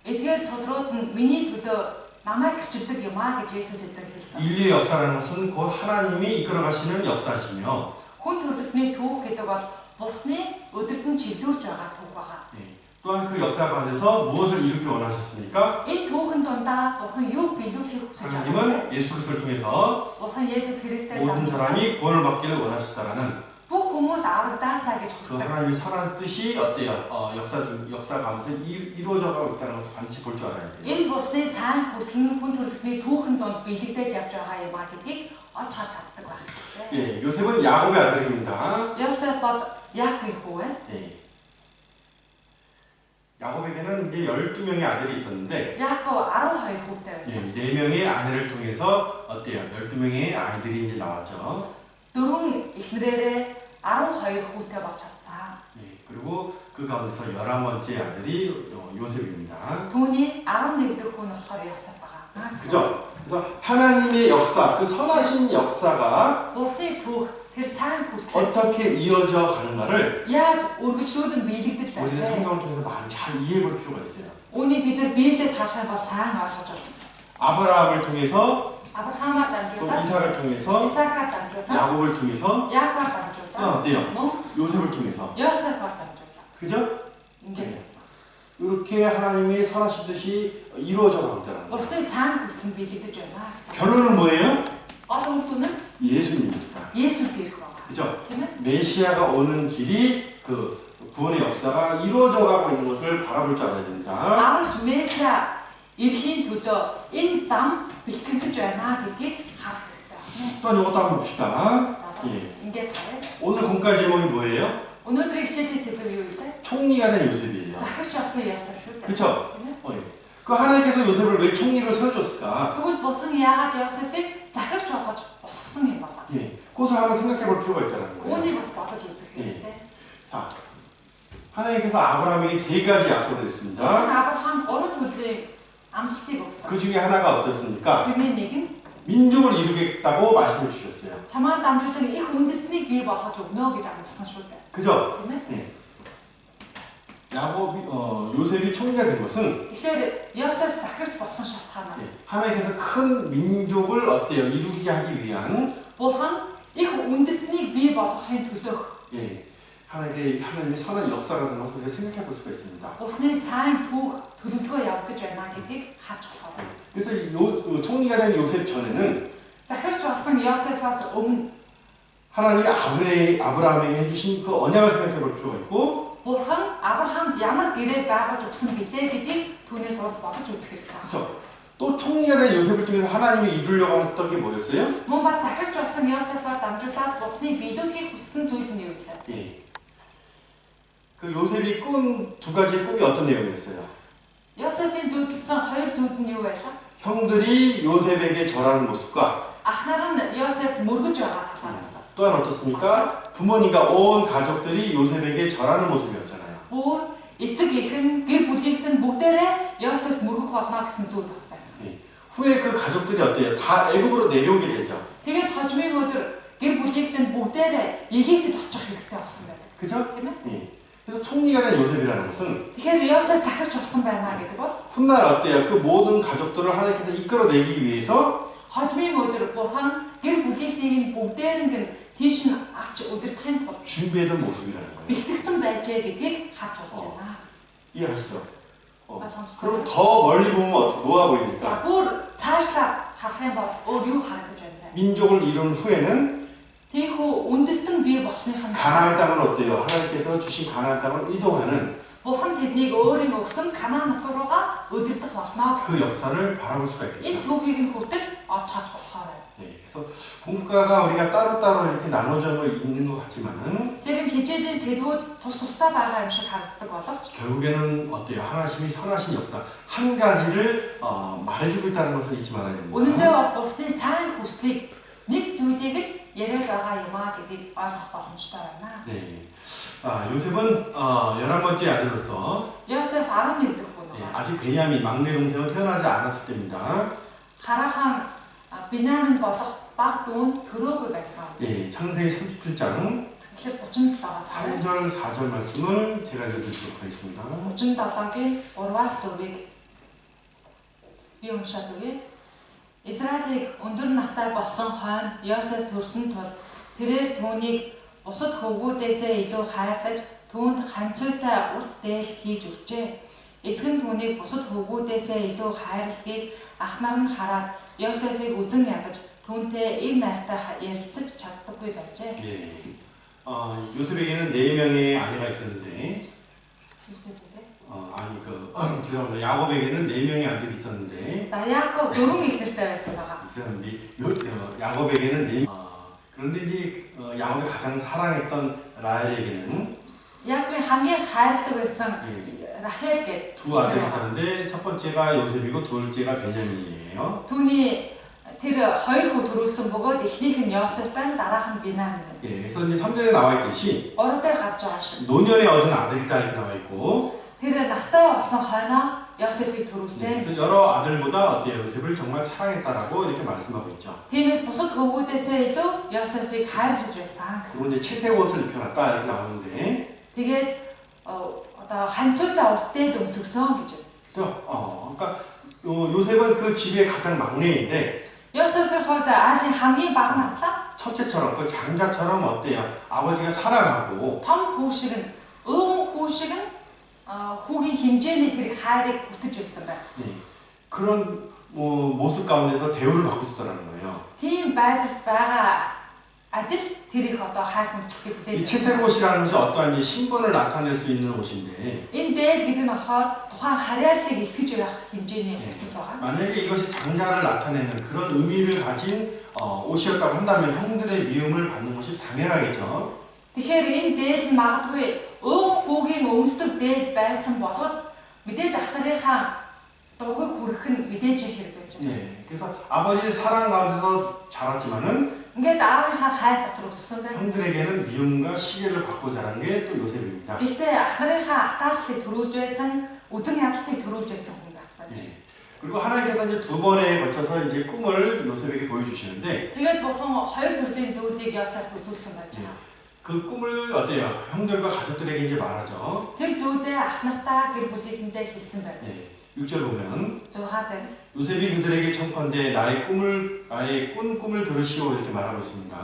Эдгээр судрууд нь миний төлөө намайг гэрчилдэг юм аа гэж Есүс эзэн хэлсэн. 인류의 역사라는 것은 곧 하나님이 이끌어 가시는 역사시며 Хүн төрөлхтний түүх гэдэг бол Бурхны өдөртөн чиглүүлж байгаа түүх байгаа. 네. 또한 그 역사 가운데서 무엇을 이루기 원하셨습니까? Энэ түүхэн дундаа Бурхан юу биелүүлэхийг хүсэж байгаа вэ? 하나님은 예수 그리스도를 통해서 Бурхан Есүс Христээр 모든 дамжуулан 사람이 구원을 받기를 원하셨다라는 бүх хүмүүс аврагдаасаа гэж 그 хүсдэг. 하나님의 선한 뜻이 어때요? 역사 가운데서 이루어져 가고 있다는 것을 반드시 볼 줄 알아야 돼요. Энэ Бурхны сайн хүсэл нь хүн төрөлхтний түүхэн дунд биелэгдээд явж байгаа юм а гэдгийг олж харж чаддаг байх хэрэгтэй. 예, 요셉은 야곱의 아들입니다. Йосеф бол Яаковын хүү байна. 예. 야곱에게는 이제 12명의 아들이 있었는데 Яаков 12 хүүтэй 예, байсан. 4명의 아내를 통해서 어때요? 12명의 아이들이 이제 나왔죠. 4 эхнэрээрээ 12 хүүтэй болж чадсан. 예, 그리고 그 가운데서 11번째 아들이 요셉입니다. Түүний 11 дэх хүн болохоор Йосеф байгаа. 그죠? 그래서 하나님의 역사, 그 선하신 역사가 Бурхны түүх, тэр сайн хүслийг 어떻게 이어져 가는가를 яаж үргэлжлүүлэн биелэгдэж 우리는 байна вэ? 성경을 통해서 많이 잘 이해해 볼 필요가 있어요. Үүнийг бид нар Библиэс харах юм бол сайн ойлгож байна. 아브라함을 통해서 Авраамаар 또 дамжуулаад, 이삭을 통해서 Исаакаар дамжуулаад, 야곱을 통해서 Яаковаар 또 дамжуулаад, 어때요? мөн 요셉을 통해서 Йосефаар дамжуулаад. 그죠? Ингээд байсан. 이렇게 하나님이 선하신 뜻이 이루어져 가고 있다는 거예요. Бурхны сайн хүсэл нь биелэгдэж байна гэсэн. 결론은 뭐예요? Гол үр дүн нь 예수님입니다. Есүс ирэх байна. 그죠? Тийм ээ? 메시아가 오는 길이 그 구원의 역사가 이루어져 가고 있는 것을 바라볼 줄 알아야 됩니다. Аврагч Месиа эрэхийн төлөө энэ зам бэлтгэгдэж байна гэдгийг харах хэрэгтэй байна. 또 이것도 한번 봅시다. За бас 예. ингээд харъя. 오늘 공과 제목이 뭐예요? Өнөөдрийн хичээлийн сэдэв юу вэ? 총리가 된 요셉이에요. Захирч болсон Йосеф шүү дээ. 그쵸? Тийм ээ? 예. 그 하나님께서 요셉을 왜 총리로 세워줬을까? Тэгвэл бурхан яагаад Йосефийг захирч болгож босгосон юм болоо? 예. 그것을 한번 생각해 볼 필요가 있다는 거예요. Үүнийг бас бодож үзэх хэрэгтэй. 자, 하나님께서 아브라함에게 세 가지 약속을 Бурхан 했습니다. Авраамд 3 төрлийн амлалтыг өгсөн. 그 중에 하나가 어떻습니까? Тэрний нэг нь 민족을 이루겠다고 말씀을 주셨어요. чамаар дамжуулан их үндэснийг бий болгож өгнө гэж амласан шүү дээ. 그죠? Тийм ээ? 요셉이 총리가 된 것은 Тэгэхээр Йосеф захирч болсон шалтгаан нь 하나님께서 큰 민족을 어때요? 이루게 하기 위한 Бурхан их үндэснийг бий болгохын төлөөх 예, 하나님의 선한 역사라는 것을 우리가 생각해 볼 수가 있습니다. Бурханы сайн түүх төлөвлөгөө явагдаж байна гэдгийг харж болохоор. 그래서 총리가 된 요셉 전에는 Захирч болсон Йосефаас өмнө 하나님이 아브라함에게 해주신 그 언약을 생각해 볼 필요가 있고 Бурхан Авраамд ямар гэрээ байгуулж өгсөн билээ гэдгийг түүнээс урд бодож үзэх хэрэгтэй. 그렇죠. 또 총리가 된 요셉을 통해서 하나님이 이루려고 했던 게 뭐였어요? Мөн бас захирч болсон Йосефаар дамжуулаад Бурханы биелүүлэхийг хүссэн зүйл нь юу вэ? 예. 그 요셉이 꾼 두 가지의 꿈이 어떤 내용이었어요? Йосефийн зөвлөсөн хоёр зүйл нь юу байлаа? 형들이 요셉에게 절하는 모습과 Ах нар нь Йосефт мөргөж байгаа талаас. 또한 어떻습니까? 부모님과 온 가족들이 요셉에게 절하는 모습이었잖아요. Бүр эцэг эхэн гэр бүлийнхэн бүгдээрээ Йосефт мөргөх болно гэсэн зүйл бас байсан. 예. 후에 그 가족들이 어때요? 다 애굽으로 내려오게 되죠. Тэгээд хожмын өдөр гэр бүлийнхэн бүгдээрээ Египтэд очих хэрэгтэй болсон байдаг. 그죠? Тийм ээ? 예. 그래서 총리가 된 요셉이라는 것은 Тэгэхээр Йосеф захирч болсон байна гэдэг бол 훗날 어때요? 그 모든 가족들을 하나님께서 이끌어내기 위해서 хожмын өдөр Бурхан гэр бүлийнхнийг бүгдээрэнг нь тийш нь авч удирдахын тулд 준비해둔 모습이라는 거예요. бэлтгэсэн байжээ гэдгийг харж болж байна. 이해가시죠? Ойлгомжтой. 그럼 더 멀리 보면 뭐가 За 보입니까? бүр цаашлаа харах юм бол өөр юу харагдаж байна вэ? 민족을 이룬 후에는 Тийхүү үндэстэн бий болсныхан 가나안 땅은 어때요? 하나님께서 주신 가나안 땅을 이동하는 Бурхан тэднийг өөрийн өгсөн Канаан нутаг руугаа удирдах болно 그 гэсэн. 역사를 바라볼 수가 Энэ 있겠죠. түүхийг нь хүртэл олж харж болохоор байна. 네, 그래서 공과가 우리가 따로따로 이렇게 나눠져 있는 것 같지만은 Тэр энэ хичээлийн сэдвүүд тус тусдаа байгаа юм шиг харагддаг боловч 결국에는 어때요? 하나님이 선하신 역사 한 가지를 말해주고 있다는 것을 잊지 말아야 үнэндээ 됩니다. бол Бурханы сайн хүслийг нэг зүйлийг л яриад байгаа юм а гэдгийг ойлгох боломжтой байна. 네, 요셉은 11번째 아들로서 Йосеф 11 дэх хүн 예, байна. 아직 베냐민 막내 동생은 태어나지 않았을 때입니다. Хараахан Биньямин болох баг дүүн төрөөгүй байсан. 예, 창세기 37장 Эхлэл 37-аас харъя. 3절 4절 말씀을 제가 읽어드리도록 하겠습니다. 37-гийн 3-аас 4-ыг би уншаад өгье. Израилийг өндөр настай болсон хойно Йосеф төрсөн тул тэрээр түүнийг бусад хөвгүүдээсээ илүү хайрлаж түүнд хамцуутай урт дээл хийж өгчээ. Эцэг нь түүнийг бусад хөвгүүдээсээ илүү хайрладгийг ах нар нь хараад Йосефийг үзэн ядаж түүнтэй ив найртай ярилцаж чаддаггүй байжээ. 예, 요셉에게는 4명의 아내가 있었는데 Юусэпгээ. 죄송합니다. 야곱에게는 4명의 아들이 있었는데 За Яаков 4 их нэртэй байсан байгаа. 야곱에게는 4명. 그런데 이제 야곱이 가장 사랑했던 라헬에게는 Яаковын хамгийн хайрладаг байсан Рахел гэдэг 두 아들이 있었는데 첫 번째가 요셉이고 둘째가 베냐민이에요. түүний тэр хоёр хүү төрүүлсэн бөгөөд эхнийх нь Йосеф байна, дараах нь Биньямин. 예, 그래서 이제 3절에 나와 있듯이 3 дээр гарч байгаа шиг. 노년에 얻은 아들이다 이렇게 나와 있고 Тэр настай болсон хойно Йосефийг төрүүлсэн. 그래서 여러 아들보다 어때요? 요셉을 정말 사랑했다라고 이렇게 말씀하고 있죠. Тиймээс бусад хөвгүүдээсээ илүү Йосефийг хайрлаж байсан гэсэн. 그리고 이제 채색 옷을 입혀놨다 이렇게 나오는데, Тэгээд одоо ханцуутай уртдэл өмсгсөн гэж. 그죠? 그러니까 요셉은 그 집의 가장 막내인데 Йосефийн хувьд айлын хамгийн бага натлаа 첫째처럼 그 장자처럼 어때요? 아버지가 사랑하고 том хүү шиг нь ууган хүү шиг нь хүүгийн хэмжээний тэр хайрыг хүртэж байсан байна. 네, 그런 모습 가운데서 대우를 받고 있었다는 거예요. Тийм байдалд байгаа адил тэр их одоо хайр хүндэтгэхийг 이 хүлээж 채색 авсан. 옷이라는 것이 어떠한 신분을 나타낼 수 있는 옷인데, Энэ дээл гэдэг нь болохоор тухайн харьяаллыг илтгэж явах хэмжээний хувцас байгаа. 만약에 이것이 장자를 나타내는 그런 의미를 가진 옷이었다고 한다면 형들의 미움을 받는 것이 당연하겠죠. Тэгэхээр энэ дээл нь магадгүй ууган хүүгийн өмсдөг дээл байсан болвол мэдээж ах нарынхаа дургыг хүрэх нь мэдээж хэрэг байж байна. 네, 그래서 아버지의 사랑 가운데서 자랐지만은 Ингээд аавынхаа хайр дотор өссөн байна. 형들에게는 미움과 시기를 받고 자란 게 또 요셉입니다. Гэхдээ ах нарынхаа атаархлыг төрүүлж байсан, үзэн ядалтыг төрүүлж байсан хүн бас байна. 네. 그리고 하나님께서 이제 두 번에 걸쳐서 이제 꿈을 요셉에게 보여주시는데, Тэгээд бурхан хоёр төрлийн зүйлийг Йосефт үзүүлсэн байж байгаа. 그 꿈을 어때요? 형들과 가족들에게 이제 말하죠. Тэр зүйлээ ах нартаа гэр бүлийнхэндээ хэлсэн байна. 네, 6절 보면 6-аар 요셉이 그들에게 청컨대 나의 꿈을 들으시오 이렇게 말하고 있습니다.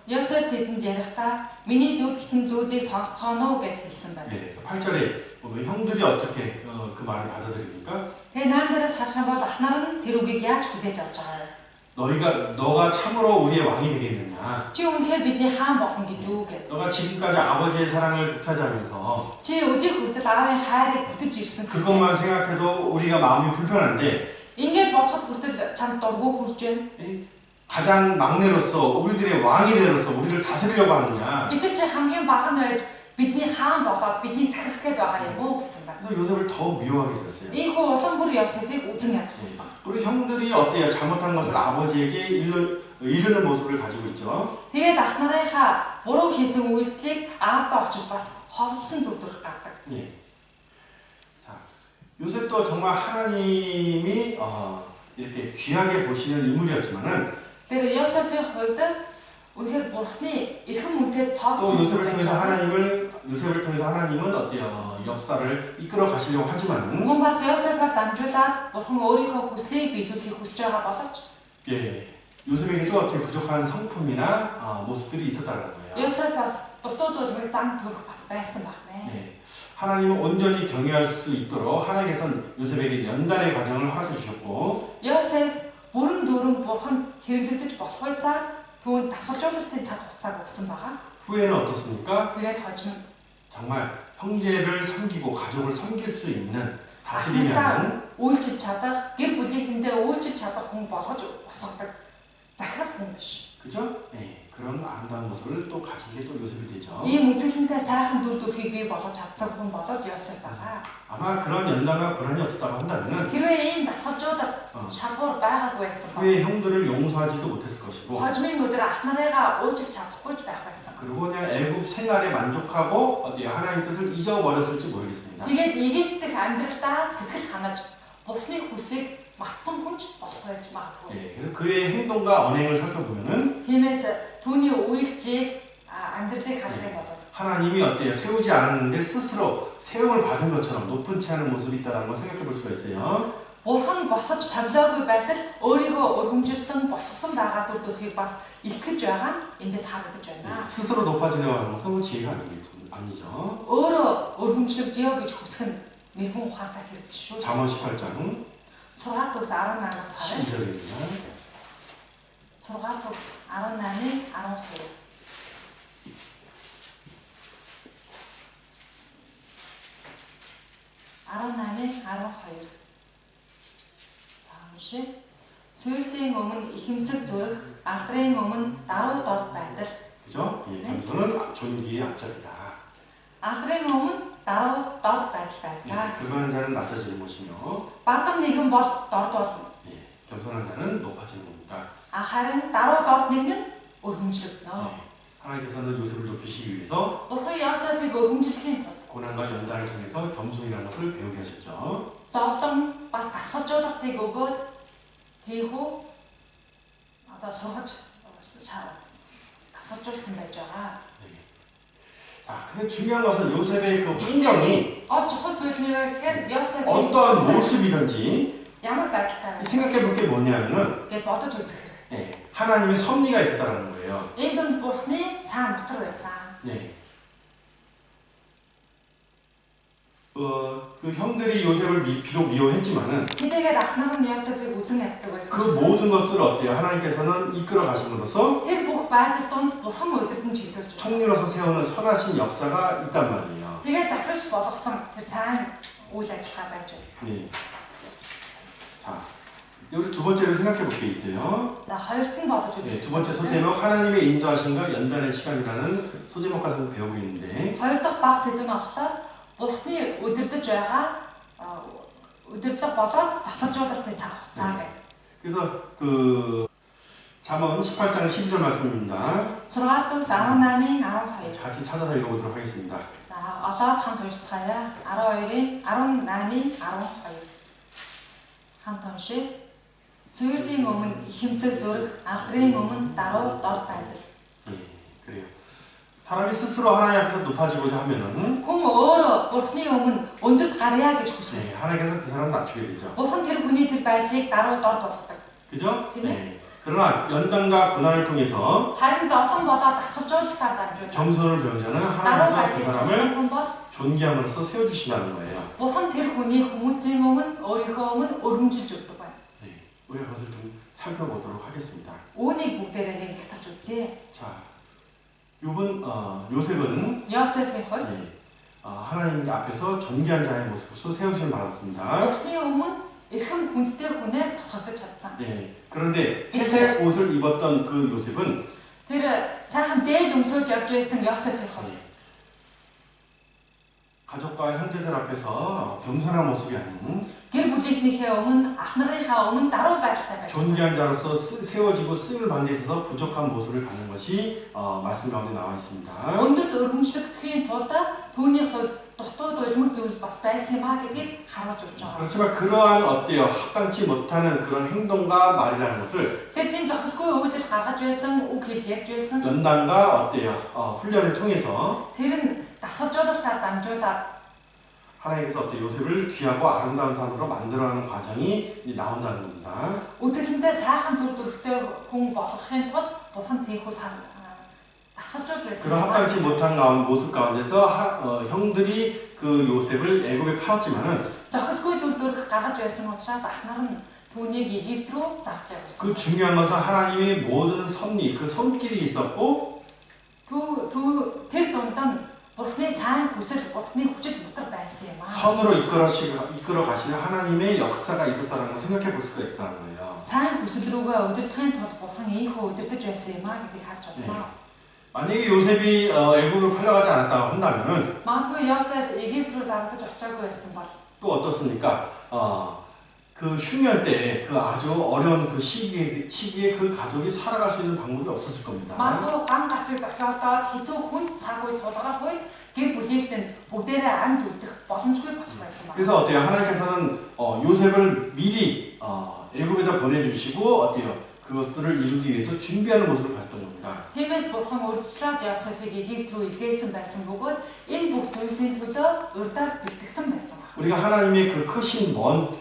Йосеф тэдэнд ярихдаа миний зөвлөсөн зүйлийг сонсцгоно гэж хэлсэн байна. 네, 8절에 보면 형들이 어떻게 그 말을 받아들입니까? Тэгээд 8-аас харах юм бол ах нар нь тэр үгийг яаж хүлээж авч байгаа вэ? 너가 참으로 우리의 왕이 되겠느냐? Чи үнэхээр бидний хаан болно гэж үү гэв. 너가 지금까지 아버지의 사랑을 독차지하면서 Чи өдийг хүртэл аавын хайрыг бүтэж ирсэн. 그것만 생각해도 우리가 마음이 불편한데, Ингээд бодоход хүртэл чамд дургүй хүрж байна. 가장 막내로서 우리들의 왕이 되로서 우리를 다스리려고 하느냐? Гэтэл чи хамгийн бага нь байж бидний хаан болоод бидний захирах гээд байгаа юм уу гэсэн байна. 그래서 요셉을 더 미워하게 됐어요. Ийхүү улам бүр Йосефийг үзэн ядах болсон. 그리고 형들이 어때요? 잘못한 것을 아버지에게 이르는 모습을 가지고 있죠. Тэгээд ах нарынхаа буруу хийсэн үйлдэлийг аавдаа очиж бас ховлсон дүрдүрх гардаг. 예. 자, 요셉도 정말 하나님이 이렇게 귀하게 보시는 인물이었지만은 Тэгэхээр Йосефийн хувьд үнэхээр бурхны эрхэм үнэтэй 또 тооцсон 요셉을 통해서 하나님은 어때요? 역사를 이끌어 가시려고 하지만은 Мөн бас Йосефээр дамжуулаад бурхан өөрийнхөө хүслийг биелүүлэхийг хүсэж байгаа боловч 예, 요셉에게도 어떻게 부족한 성품이나 모습들이 있었다는 거예요. Йосеф бас дутууд урмыг зам төрөх бас байсан байна. 예, 하나님은 온전히 경외할 수 있도록 하나님께서는 요셉에게 연단의 과정을 허락해 주셨고, Йосеф бүрэн дүүрэн бурхан хэрэглэгдэж болох үеэр түүнд дасгалжуулалтын цаг хугацааг өгсөн байгаа. 후에는 어떻습니까? Тэгээд хожим 정말 형제를 섬기고 가족을 섬길 수 있는 다스림이 ахнартаа 하는 үйлчилж чадах, гэр бүлийнхэндээ үйлчилж чадах хүн болгож босгодог захирах хүн биш. 그죠? 예, 그런 아름다운 모습을 또 가진 게 또 요셉이 되죠. Ийм үзэсгэлэнтэй сайхан дүр төрхийг бий болгож чадсан хүн болоод Йосеф байгаа. 아마 그런 연단과 고난이 없었다고 한다면은 Хэрвээ ийм дасгалжуулалт шалгуур байгаагүй байсан бол 후에 형들을 용서하지도 못했을 것이고, хожимын өдөр ах нарыгаа уучлж чадахгүй ч байх байсан. 그리고 그냥 애굽 생활에 만족하고 어디 하나님 뜻을 잊어버렸을지 모르겠습니다. Тэгээд Египт дэх амьдралдаа сэтгэл ханаж Бурхны хүслийг мартсан хүнч болох байж магадгүй. 예, 그래서 그의 행동과 언행을 살펴보면은 Тиймээс түүний үйлдэлийг амьдралыг харах юм бол 하나님이 어때요? 세우지 않았는데 스스로 세움을 받은 것처럼 높은 채 하는 모습이 있다는 걸 생각해 볼 수가 있어요. Бурхан босгож тавилаагүй байдал өөрийгөө өргөмжилсөн босгосон байгаа дүр төрхийг бас илтгэж байгаа нь эндээс харагдаж байна. 스스로 높아지려고 하는 것은 지혜가 아니죠. Өөрөө өргөмжлөгдөё гэж хүсэх нь мэрэгэн ухаантай хэрэг биш шүү. 잠언 18장 Сургаалт төгс 18-аас харъя. 12절입니다. Сургаалт төгс 18-ийн 12. Таамшиг сүйрлийн өмнө ихэмсэг зүрх, алдрын өмнө даруй дорд байдал. 그죠? 예, 겸손은 존귀의 앞절이다. Алдрын өмнө даруй дорд байдал 예, байна. 교만한 자는 낮아지는 것이며, Бардам нэгэн бол дорд болно. 예, 겸손한 자는 높아지는 겁니다. Харин даруй дорд нэгэн нь өргөмжлөгдөнө. 예, 하나님께서는 요셉을 높이시기 위해서 Бурхан Йосефийг өргөмжлөхийн тулд 고난과 연단을 통해서 겸손이라는 것을 배우게 하셨죠. Зовлон бас дасгалжуулалтыг өгөөд тийхүү одоо сургаж дасгалжуулсан байж байгаа. 자, 근데 중요한 것은 요셉의 그 환경이 Чухал зүйл нь юу гэхээр Йосеф 어떠한 모습이든지 ямар байдалтай байсан 생각해 볼 게 뭐냐면은 гэж бодож үзэх хэрэгтэй. 하나님의 섭리가 있었다는 거예요. Энэ дунд Бурхны сайн мотор байсан. 네. 그 형들이 요셉을 비록 미워했지만은 Тэдгээр ах нар нь Йосефийг үзэн яддаг байсан. 그 모든 것들을 어때요? 하나님께서는 이끌어 가심으로써 Тэр бүх байдал донд Бурхан удирдан чиглүүлж байна. 총리로서 세우는 선하신 역사가 있단 말이에요. Тэгээ захирагч болгосон тэр сайн үйл ажиллагаа байж байна. 네. 자, 우리 두 번째로 생각해 볼 게 있어요. За хоёрт нь бодож 네, үзэх. 두 번째 소제목 하나님의 인도하심과 연단의 시간이라는 소제목 가서 배우고 있는데 Хоёр дахь баг сэдв нь болохоор Бурхны удирдах байгаа удирдлага болоод тасалжуулалтын цаг хугацаа гэдэг. 그래서 그 잠언 18장 12절 말씀입니다. 6-р дүгс 18-ын 12. 같이 찾아서 읽어보도록 하겠습니다. За олоод хамт уншицгаая. 12-ын 18-ын 12. Хамт уншия. Цэвэрлийн өмнө ихэмсэг зүрх, алдрын өмнө даруй дор байдал. 네, 그래요. 사람이 스스로 하나님 앞에서 높아지고자 하면은 Хүн өөрөө Бурхны өмнө өндөрт гарья гэж хүсвэл 하나님께서 그 사람을 낮추게 되죠. Бурхан тэр хүний тэр байдлыг даруй дор болгодог. 그죠? тийм ээ. 그러나 연단과 고난을 통해서 Харин зовлон болоод тасалжуулалтаар дамжуулж 겸손을 배운 자는 даруй 하나님께서 그 байдлыг 사람을 сурсан хүн бол 존귀함으로써 세워주신다는 거예요. Бурхан тэр хүний хүмүүсийн өмнө өөрийнхөө өмнө өргөмжилж өгдөг байна. 네, 우리가 그것을 좀 살펴보도록 하겠습니다. Үүнийг бүгдээрээ нэг ихтарч үзье. 자, 요번 요셉은 Йосефийн хувьд 하나님 앞에서 존귀한 자의 모습으로서 세우심을 받았습니다. Бурхны өмнө эрхэм хүндтэй хүнээр босгодож чадсан. 네, 그런데 채색 옷을 입었던 그 요셉은 Тэр сайхан дээл өмсөж явж байсан Йосефийн хувьд 가족과 형제들 앞에서 겸손한 모습이 아닌 гэр бүлийнхнийхээ өмнө ах нарынхаа өмнө даруй байдалтай байж. 존귀한 자로서 세워지고 쓰임을 받는 데 있어서 부족한 모습을 갖는 것이 말씀 가운데 나와 있습니다. Өндөрт өргөмжлөгдөхийн тулд түүний хувьд дутуу дулмаг зүйл бас байсан юм а гэдгийг харуулж өгч байгаа. 그렇지만 그러한 어때요? 합당치 못하는 그런 행동과 말이라는 것을 Тэр тийм зохисгүй үйлдэл гаргаж байсан, үг хэл ярьж байсан. 연단과 어때요? 훈련을 통해서 Тэр нь дасгалжуулалтаар дамжуулаад 하나님께서 어때요? 요셉을 귀하고 아름다운 사람으로 만들어가는 과정이 나온다는 겁니다. үзэсгэлэнтэй сайхан дүр төрхтэй хүн болгохын тулд Бурхан тийхүү дасгалжуулж байсан. 그런 합당치 못한 모습 가운데서 형들이 그 요셉을 애굽에 팔았지만은 Зохисгүй дүр төрх гаргаж байсан учраас ах нар нь түүнийг Египт рүү зарж явуулсан. 그 중요한 것은 하나님의 모든 섭리, 그 손길이 있었고 Тэр дунд нь Бурхны сайн хүсэл, Бурхны хүчит мотор байсан юм аа. 선으로 이끌어 가시는 하나님의 역사가 있었다는 걸 생각해 볼 수가 있다는 거예요. Сайн хүсэл рүүгээ удирдахын тулд Бурхан ийхүү удирдах байсан юм аа гэдгийг харж байна. 만약에 요셉이 애굽으로 팔려가지 않았다고 한다면은 Магадгүй Йосеф Египт рүү зардаж очиагүй байсан бол 또 어떻습니까? 그 흉년 때 그 아주 어려운 그 시기에 그 가족이 살아갈 수 있는 방법이 없었을 겁니다. магадгүй ган гацыг дохиолдоод хэцүү хүнд цаг үед тулгарах үед гэр бүлийнх нь бүгдээрээ амьд үлдэх боломжгүй болох байсан байна. 그래서 어때요? 하나님께서는 요셉을 미리 애굽에다 보내주시고 어때요? 그것들을 이루기 위해서 준비하는 모습을 봤던 겁니다. Тиймээс Бурхан урьдчилаад Йосефийг Египт рүү илгээсэн байсан бөгөөд энэ бүх зүйлсийн төлөө урьдаас бэлтгэсэн байсан байна. 우리가 하나님의 그 크신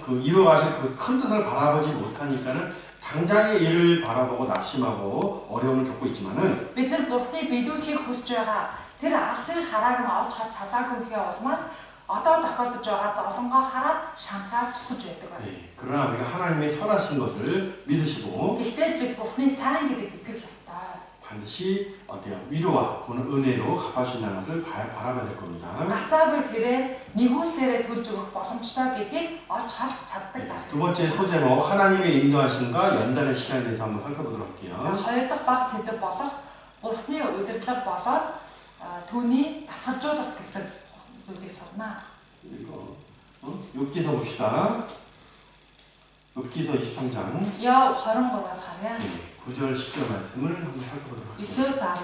그 이루어가실 그 큰 뜻을 바라보지 못하니까는 당장의 일을 바라보고 낙심하고 어려움을 겪고 있지만은 Бид нар Бурханы биелүүлэхийг хүсэж байгаа тэр алсын харааг нь олж харж чадаагүйхээ улмаас одоо тохиолдож байгаа зовлонгоо хараад шантраад цуцж байдаг байна. 그러나 우리가 하나님의 선하신 것을 믿으시고 Гэхдээ бид Бурханы сайн гэдэгт итгэх ёстой. 반드시 어때요? 위로와 은혜로 갚아주신다는 것을 바라봐야 될 겁니다. Гацаагүй тэрээр нэгүслээрээ төлж өгөх боломжтой гэдгийг олж харж чаддаг байна. 두 번째 소제목 하나님의 인도하심과 연단의 시간에 대해서 한번 살펴보도록 할게요. Хоёр дахь баг сэдэв болох Бурханы удирдлага болоод түүний дасгалжуулалт гэсэн зүйлийг сурна. 이거 욥기서 봅시다. 욥기서 23장 Яв 23-аас харъя. 9절 10절 말씀을 한번 살펴보도록 하겠습니다.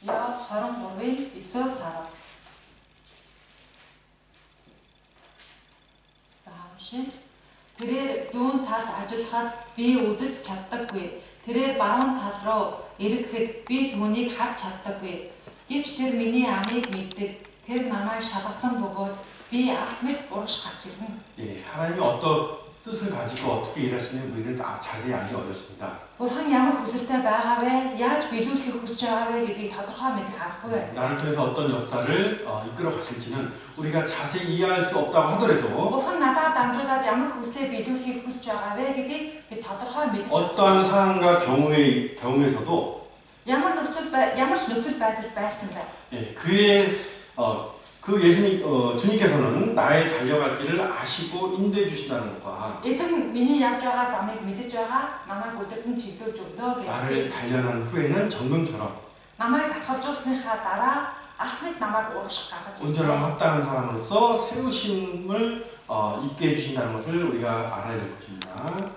9-10. 23-ийн 9 сар. За уншия. Тэрээр зүүн талд ажиллахад би үзэж чаддаггүй. Тэрээр баруун тал руу эрэгэхэд би түүнийг харж чаддаггүй. Гэвч тэр миний амийг мэддэг. Тэр намайг шалгасан бөгөөд би алт мэд урагш гарч ирнэ. 예, 하나님이 어떤 뜻을 가지고 어떻게 일하시는지 우리는 자세히 알기 어렵습니다. Бурхан ямар хүсэлтэй байгаа вэ? Яаж биелүүлэхийг хүсэж байгаа вэ гэдгийг тодорхой мэдэх аргагүй байна. 나를 통해서 어떤 역사를 이끌어 가실지는 우리가 자세히 이해할 수 없다고 하더라도 Бурхан надад дамжуулаад ямар хүслээ биелүүлэхийг хүсэж байгаа вэ гэдгийг би тодорхой мэдэж 어떠한 상황과 경우에서도 ямар ч нөхцөл байдал байсан бай. 예, 그 예수님 주님께서는 나의 달려갈 길을 아시고 인도해 주신다는 것과 Эзэн миний явж байгаа замыг мэдэж байгаа, намайг өдөртөн чиглүүлж өгнө 나를 гэж. 단련한 후에는 정금처럼 Намайг дасгалжуулсныхаа дараа алт мэд намайг урагш гаргаж 온전하고 합당한 사람으로서 세우심을 있게 해주신다는 것을 우리가 알아야 될 것입니다.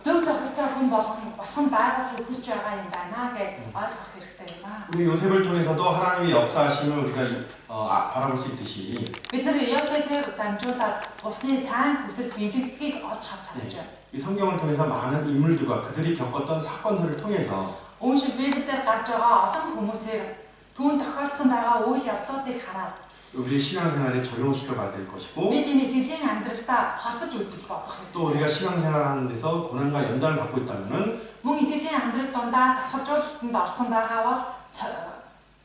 зөв зөвхөстэй хүн болсон байгуулахыг хүсэж байгаа юм байна гэж ойлгох хэрэгтэй юм аа. 우리 요셉을 통해서도 하나님의 역사하심을 우리가 바라볼 수 있듯이 Бид нар Йосефээр дамжуулаад Бурхны сайн хүсэл биелэгдгийг олж харж чадж байна. 이 성경을 통해서 많은 인물들과 그들이 겪었던 사건들을 통해서 Үүншиг Библиэлд гарч байгаа олон хүмүүсээр түүн тохиолдсон байгаа үйл явдлуудыг хараад 우리 신앙생활에 적용시켜 봐야 될 것이고 бид энэ итгэлийн амьдралдаа холбож үзэж бодох юм. 또 우리가 신앙생활하는 데서 고난과 연단을 받고 있다면은 Мөн итгэлийн амьдрал дундаа дасгалжуулалтанд орсон байгаа бол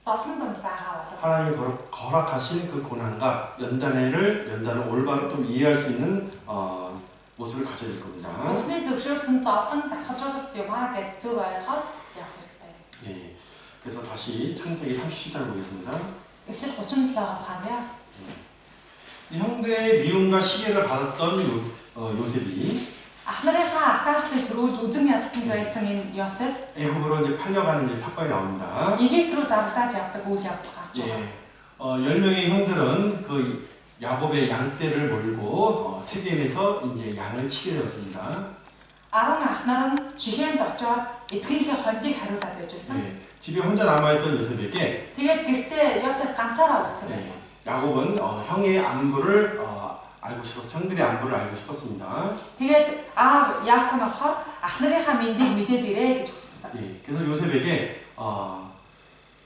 зовлон дунд байгаа бол 하나님이 허락하신 그 고난과 연단을 올바로 좀 이해할 수 있는 모습을 가져야 될 겁니다. Бурхны зөвшөөрсөн зовлон дасгалжуулалт юм аа гэж зөв ойлгоод явах хэрэгтэй. 예, 그래서 다시 창세기 37장 보겠습니다. Эхлэл 37-аас харъя. 형제의 미움과 시기를 받았던 요셉이 Ах нарынхаа атаархлыг төрүүлж үзэн ядсан байсан энэ Йосеф 애굽으로 이제 팔려가는 이제 사건이 나옵니다. Египт рүү зарлаад явдаг үйл явдал гарч байгаа. 예, 10명의 형들은 그 야곱의 양떼를 몰고 세겜에서 이제 양을 치게 되었습니다. 10 ах нар нь Шихемд очоод эцгийнхээ хондыг хариулаад байж байсан. 예, 집에 혼자 남아있던 요셉에게 Тэгээд гэртээ Йосеф ганцаараа үлдсэн байсан. 야곱은 형의 안부를 형들의 안부를 알고 싶었습니다. Тэгээд аав Яаков нь болохоор ах нарынхаа мэндийг мэдээд ирээ гэж хүссэн. 예, 그래서 요셉에게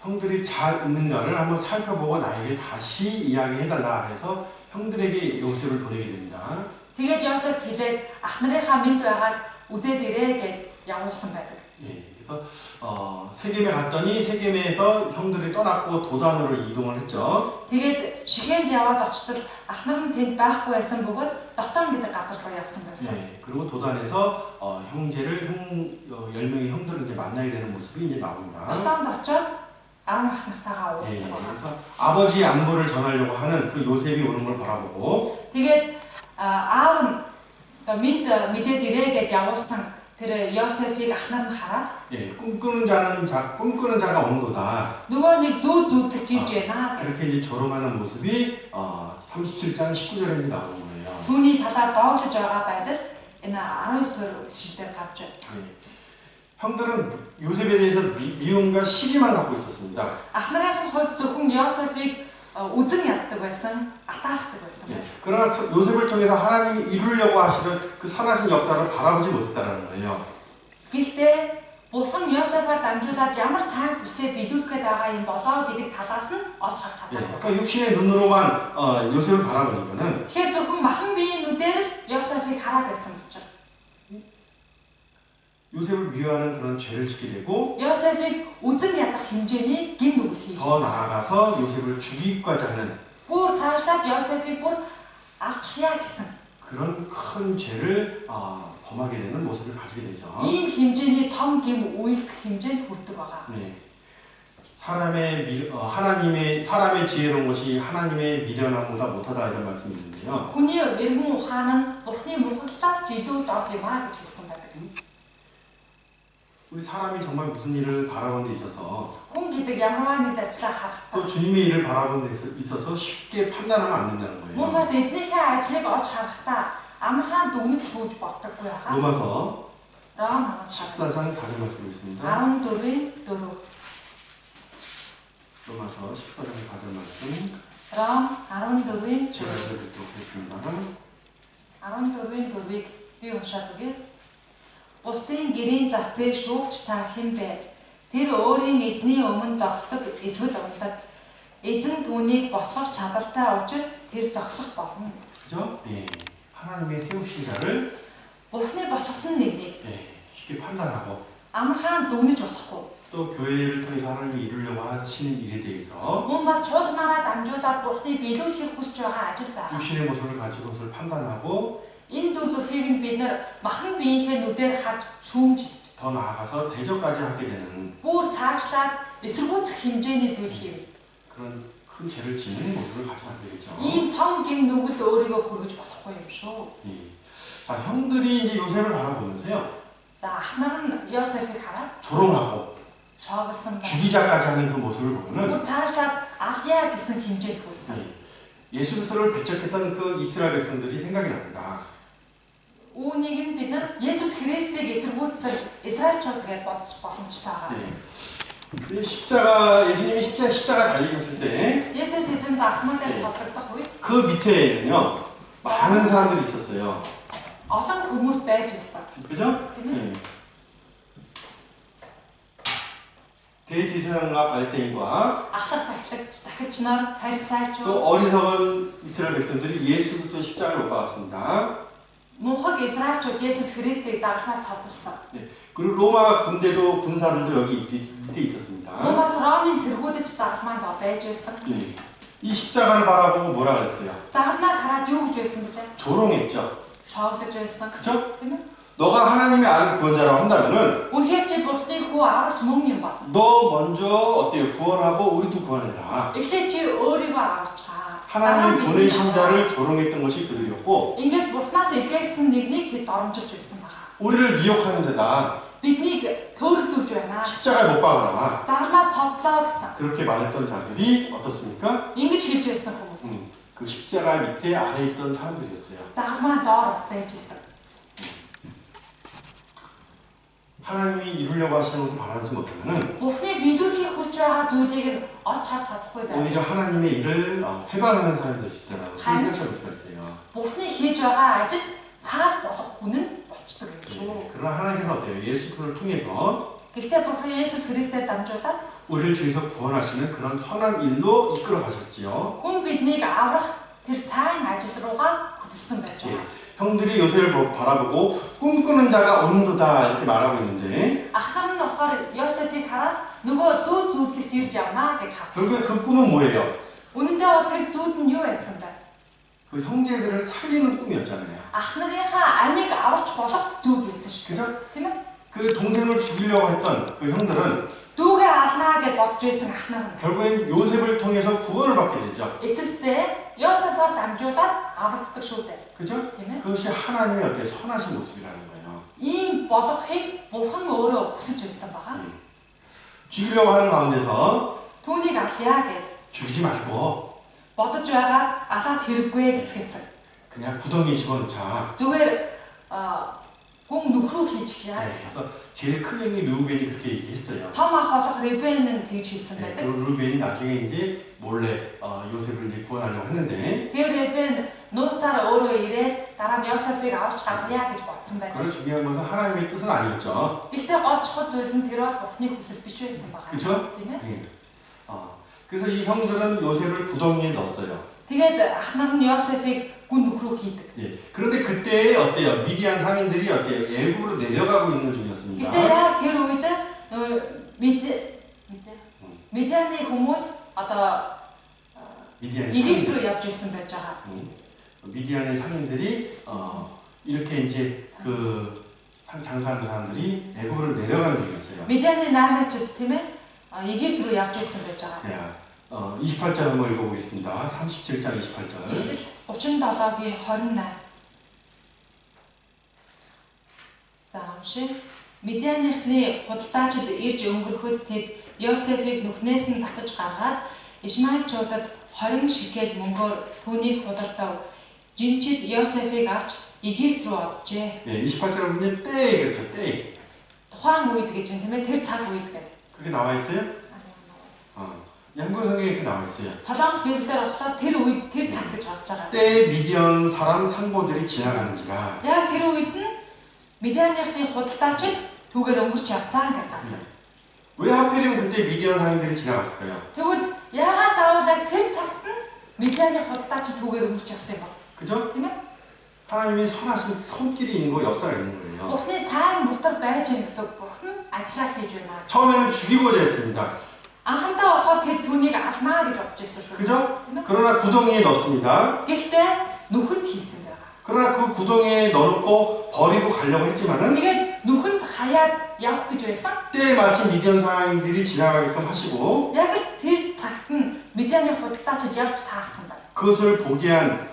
형들이 잘 있는가를 한번 살펴보고 나에게 다시 이야기해달라 해서 형들에게 요셉을 보내게 됩니다. Тэгээд Йосеф хэлээд ах нарынхаа мэнд байгааг үзээд ирээ гэж явуулсан байдаг. 예, 그래서 세겜에 갔더니 세겜에서 형들이 떠났고 도단으로 이동을 했죠. Тэгээд Шихемд яваад очтол ах нар нь тэнд байхгүй байсан бөгөөд Дотон гэдэг газар руу явсан байсан. 예, 그리고 도단에서 10명의 형들을 이제 만나게 되는 모습이 이제 나옵니다. Дотонд очоод 10 ах нартайгаа 예, уулзсан байна. 그래서 아버지의 안부를 전하려고 하는 그 요셉이 오는 걸 바라보고 Тэгээд аав нь мэдээд ирээ гэж явуулсан тэр Йосефийг ах нар нь хараад 예, 꿈꾸는 자가 온도다. нөгөө нэг зүүдлэгч ирж байна гэх. 그렇게 이제 조롱하는 모습이 37장 19절에 이제 나오는 거예요. Түүний талаар доотлож байгаа байдал энэ 19-р шилдээр гарч байна. 예. 형들은 요셉에 대해서 미움과 시기만 갖고 있었습니다. Ах нарын хувьд зөвхөн Йосефийг үзэн яддаг байсан, атаархдаг байсан. 예. 그러나 요셉을 통해서 하나님이 이루려고 하시는 그 선하신 역사를 바라보지 못했다는 거예요. Гэхдээ Бурхан Йосефаар дамжуулаад ямар сайн хүслээ биелүүлэх гээд байгаа юм болоо гэдэг талаас нь олж харж 예. чадаагүй. 그러니까 육신의 눈으로만 요셉을 바라보니까는 Тэгэхээр зөвхөн махан биеийн нүдээр л Йосефийг хараад байсан учраас 요셉을 미워하는 그런 죄를 짓게 되고 Йосефийг үзэн ядах хэмжээний гин нүгэл хийж 더 байсан. 나아가서 요셉을 죽이기까지 하는 Бүр цаашлаад Йосефийг бүр алчихъя гэсэн 그런 큰 죄를 범하게 되는 모습을 가지게 되죠. ийм хэмжээний том гим үйлдэх хэмжээнд хүрдэг байгаа. 네. 사람의 지혜로운 것이 하나님의 미련함보다 못하다 이런 말씀이 있는데요. Хүний эргэн ухаан нь Бурхны мунхаглаас ч илүү доод юм а гэж хэлсэн байдаг. 우리 사람이 정말 무슨 일을 바라보는 데 있어서 Хүн гэдэг ямарваа нэг ажлаа харахтаа 또 주님의 일을 바라보는 데 있어서 쉽게 판단하면 안 된다는 мөн 거예요. бас эзнийхээ ажлыг олж харахтаа амархан дүгнэж шүүж болдоггүй байгаа. 로마서 Ром 14-ийн 14장 4절 말씀 보겠습니다. 4. 로마서 14장 4절 말씀 Ром 14-ийн 제가 읽어드리도록 하겠습니다. 14-ийн 4-ыг би уншаад өгье. Бусдын гэрийн зацээ шүүгч та хэн бэ? Тэр өөрийн эзний өмнө зогсдог эсвэл ундаг. Эзэн түүнийг босгох чадaltaй учраас тэр зогсох болно. 그죠? 예. 하나님의 세우신 자를 Бурхны босгосон нэгнийг 쉽게 판단하고 амархан дүгнэж болохгүй. 또 교회를 통해서 하나님이 이루려고 하시는 일에 대해서 Мөн бас чуулганаараа дамжуулаад Бурхны биелүүлэхийг хүсэж байгаа ажил байгаа. 육신의 모습을 가지고 그것을 판단하고 Энэ дүр төрхийг нь бид нар махан биеийнхээ нүдээр харж шүүмж 더 나아가서 대적까지 하게 되는 бүр цаашлаад эсэргүүцэх хэмжээний зүйл хийвэл 그런 큰 죄를 짓는 모습을 가지면 안 되겠죠. ийм том гим нүгэлд өөрийгөө хүргэж болохгүй юм шүү. 예. 자, 형들이 이제 요셉을 바라보면서요. За ахнаар нь Йосефийг хараад 조롱하고 шооголсон байна. 죽이자까지 하는 그 모습을 보면은 Бүр цаашлаад альяа гэсэн хэмжээнд хүрсэн. 예수 그리스도를 배척했던 그 이스라엘 백성들이 생각이 납니다. Үүнийг нь бид нар Есүс Христийг эсэргүүцэх Израильчууд гэж бодож боломжтой байгаа. 예. 예수님이 십자가 달리셨을 때 그 Есүс эзэн зархмаатай цовлогдох үед 밑에는요 많은 사람들이 있었어요. олон хүмүүс байж байсан. 그죠? 예. 대제사장과 바리새인과 Ахлах дахилч нар фарисеучуд 또 어리석은 이스라엘 백성들이 예수 그리스도 십자가를 못 박았습니다. мунхаг Израильчууд Есүс Христийг зархмаа цовдлсон. 네. 그리고 로마 군대도 군사들도 여기 밑에 있었습니다. Бас Ромын цэргүүдэж зархмаанд байж байсан. 네. 이 십자가를 바라보고 뭐라 그랬어요? Зархмааг хараад юу гэж байсан бэлээ? 조롱했죠. Шооглож байсан. 그죠? Тийм ээ? 너가 하나님의 아들 구원자라고 한다면은 Үнэхээр чи Бурхны хүү аварч мөн юм бол. 너 먼저 어때요? 구원하고 우리도 구원해라. Эхлээд чи өөрийгөө аварч гаа. 하나님이 보내신 자를 조롱했던 것이 그들이었고 ингээд Бурхнаас илгээгдсэн нэгнийг тэд доромжилж байсан байгаа. 우리를 미혹하는 자다. Биднийг төөрөлдүүлж байна. 십자가에 못 박아라. Зармаа цовдлоо гэсэн. 그렇게 말했던 자들이 어떻습니까? Ингэж хэлж байсан хүмүүс. 그 십자가 밑에 아래 있던 사람들이었어요. Зармаа доор бас байж байсан. 하나님이 이루려고 하시는 것을 바라지 못하면은 Бурхны биелүүлэхийг хүсэж байгаа зүйлийг нь олж харж чадахгүй байна. 오히려 하나님의 일을 해방하는 사람이 될 수 있다라고 생각해 볼 수가 있어요. Бурхны хийж байгаа ажил саад болох хүн нь болчдөг юм шүү. 그러나 하나님께서 어때요? 예수 그를 통해서 Гэхдээ Бурхан Есүс Христээр дамжуулаад 우리를 주에서 구원하시는 그런 선한 일로 이끌어 가셨지요. хүн биднийг аврах тэр сайн ажил руугаа хөдөлсөн байж байгаа. 형들이 요셉을 바라보고 꿈꾸는 자가 오는도다 이렇게 말하고 있는데 Ахнаар нь болохоор Йосефийг хараад нөгөө зүүд зүүдлэгт ирж явнаа гэж хардаг. 결국에 그 꿈은 뭐예요? Үнэндээ бол тэр зүүд нь юу байсан бэ? 그 형제들을 살리는 꿈이었잖아요. Ах нарынхаа амийг аварч болох зүүд байсан шүү. 그죠? Тийм ээ? 그 동생을 죽이려고 했던 그 형들은 Дүүгээ алнаа гэж бодож байсан ах нар нь 결국엔 요셉을 통해서 구원을 받게 되죠. эцэстээ Йосефоор дамжуулаад аврагддаг шүү дээ. 그죠? Тийм ээ? 그것이 하나님의 어때 선하신 모습이라는 거예요. Ийм болохыг Бурхан өөрөө хүсэж байсан байгаа. 죽이려고 하는 가운데서 Түүнийг алъя гэж 죽이지 말고 бодож байгаа алаад хэрэггүй гэцгээсэн. 그냥 구덩이에 집어넣자. Зүгээр хүн нөхрөө хийчихъя 네, гэсэн. 그래서 제일 큰 형이 르우벤이 그렇게 얘기했어요. Том ах болох Ребен нь тэгж хэлсэн 네, байдаг. 르우벤이 나중에 이제 몰래 요셉을 이제 구원하려고 했는데 Тэр Ребен нууцаар өөрөө ирээд дараа нь Йосефийг авч гаргая гэж бодсон байдаг. 그걸 중요한 것은 하나님의 뜻은 아니었죠. Гэхдээ гол чухал зүйл нь тэр бол Бурхны хүсэл биш байсан байгаа. 그렇죠? Тийм ээ? 네. 그래서 이 형들은 요셉을 구덩이에 넣었어요. Тэгээд ах нар нь Йосефийг гүн нөхрөө хийдэг. 예. 그런데 그때 어때요? 미디안 상인들이 어때요? 애굽으로 내려가고 있는 중이었습니다. Гэхдээ яг тэр үед Медианы хүмүүс одоо 미디안의 Египт 상인들. руу явж ирсэн байж байгаа. 미디안의 상인들이 이렇게 이제 그 장사하는 사람들이 애굽으로 내려가는 중이었어요. Медианы наймаачид тийм ээ Египт руу явж ирсэн байж байгаа. 네. 28절 한번 읽어보겠습니다. 37장 28절. Эхлэл 37-гийн 28. За уншия. Медианыхны худалдаачид ирж өнгөрөхөд тэд Йосефийг нүхнээс нь татаж гаргаад Ишмаэлчуудад 20 шикел мөнгөөр түүнийг худалдав. Жинчид Йосефийг авч Египт руу оджээ. 네, 28절에 보면 때 그렇죠. 때. Тухайн үед гэж юм тийм ээ тэр цаг үед гэдэг. 그게 나와 있어요? 한국 성경에 이렇게 나와 있어요. Солонгос Библиэлд болохоор тэр үед тэр цаг гэж болж байгаа. 때에 미디안 사람 상보들이 지나가는지라. Яг тэр үед нь Медианыхны худалдаачид түүгээр өнгөрч явсан гэдэг. 왜 하필이면 그때 미디안 상인들이 지나갔을까요? Тэгвэл яагаад заавал яг тэр цагт нь Медианы худалдаачид түүгээр өнгөрч явсан юм бэ? 그죠? Тийм ээ? 하나님이 선하신 손길이 있는 거 역사가 있는 거예요. Бурхны сайн мутар байж байгаа гэсэн Бурхан ажиллаа хийж байна. 처음에는 죽이고자 했습니다. Анхандаа болохоор тэд түүнийг алнаа гэж бодож байсан шүү. 그죠? 그러나 구덩이에 넣습니다. Гэхдээ нүхэнд хийсэн байгаа. 그러나 그 구덩이에 넣어놓고 버리고 가려고 했지만은 Тэгээд нүхэнд хаяад явах гэж байсан. 때에 마침 미디안 상인들이 지나가게끔 하시고 Яг тэр цагт нь Медианы худалдаачид явж таарсан байна. 그것을 보게 한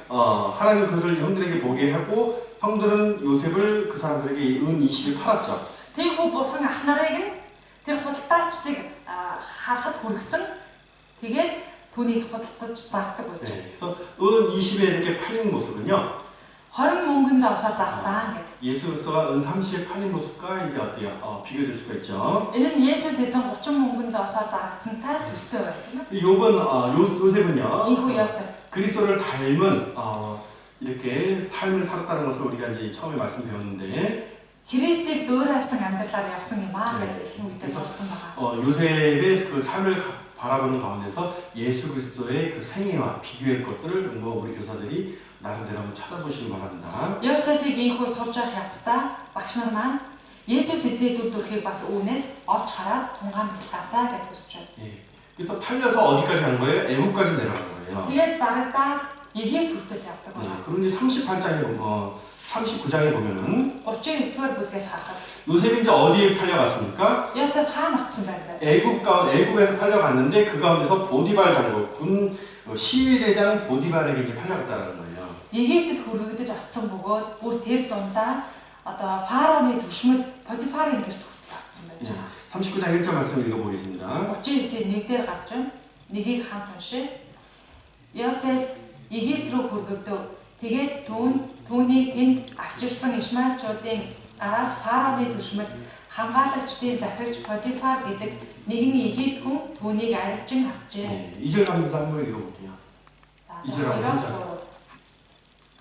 하나님 그것을 형들에게 보게 하고 형들은 요셉을 그 사람들에게 은 20을 팔았죠. Тийхүү Бурхан ах нарыг нь тэр худалдаачдыг харахад хүргэсэн. Тэгээд түүнийг худалдаж зардаг байж. 네, 그래서 은 20에 이렇게 팔린 모습은요. 20 мөнгөн зоосоор зарсан гэдэг. 예수 그리스도가 은 30에 팔린 모습과 이제 어때요? 비교될 수가 있죠. Энэ нь Есүс эзэн 30 мөнгөн зоосоор заргацсантай төстэй байна тийм ээ. 요셉은요. Ийхүү Йосеф 그리스도를 닮은 이렇게 삶을 살았다는 것을 우리가 이제 처음에 말씀 배웠는데 Христийг дөөрэлсэн амьдралаар явсан юм аа гэдэг ихний үедээ сурсан байгаа. 요셉의 그 삶을 바라보는 가운데서 예수 그리스도의 그 생애와 비교할 것들을 우리 교사들이 나름대로 한번 찾아보시기 바랍니다. Йосефийг ийхүү сурж явах явцдаа багш нар маань Есүс эзний дүр төрхийг бас үүнээс олж хараад тунгаан бясалгаасаа гэж хүсэж байна. 예. 그래서 팔려서 어디까지 간 거예요? 애국까지 내려간 거예요. Тэгээд зарагдаад Египт хүртэл явдаг 예. байна. 그리고 이제 38장에 39장에 보면은 39-р бүлгээс харахад 요셉이 이제 어디에 팔려갔습니까? Йосеф хаана очсон байна вэ? 애국에서 팔려갔는데 그 가운데서 보디발 장군 군 시위대장 보디발에게 이제 팔려갔다는 거예요. Египтэд хүргэгдэж очсон бөгөөд бүр тэр дундаа одоо фараоны түшмэл Потифарын гэрт хүртэл очсон байж байгаа. 39장 1절 말씀 읽어보겠습니다. 39-ийн 1-ээр гарч байна. Нэгийг хамт уншъя. Йосеф Египт рүү хүргэв. Тэгээд түүнийг тэнд авчирсан Ишмаэлчуудын гараас фараоны түшмэл хамгаалагчдын захирагч Потифар гэдэг нэгэн Египт хүн түүнийг арилжин авчээ. 네, 2절 감도 한번 읽어볼게요. За, 이제라고 2-оос 3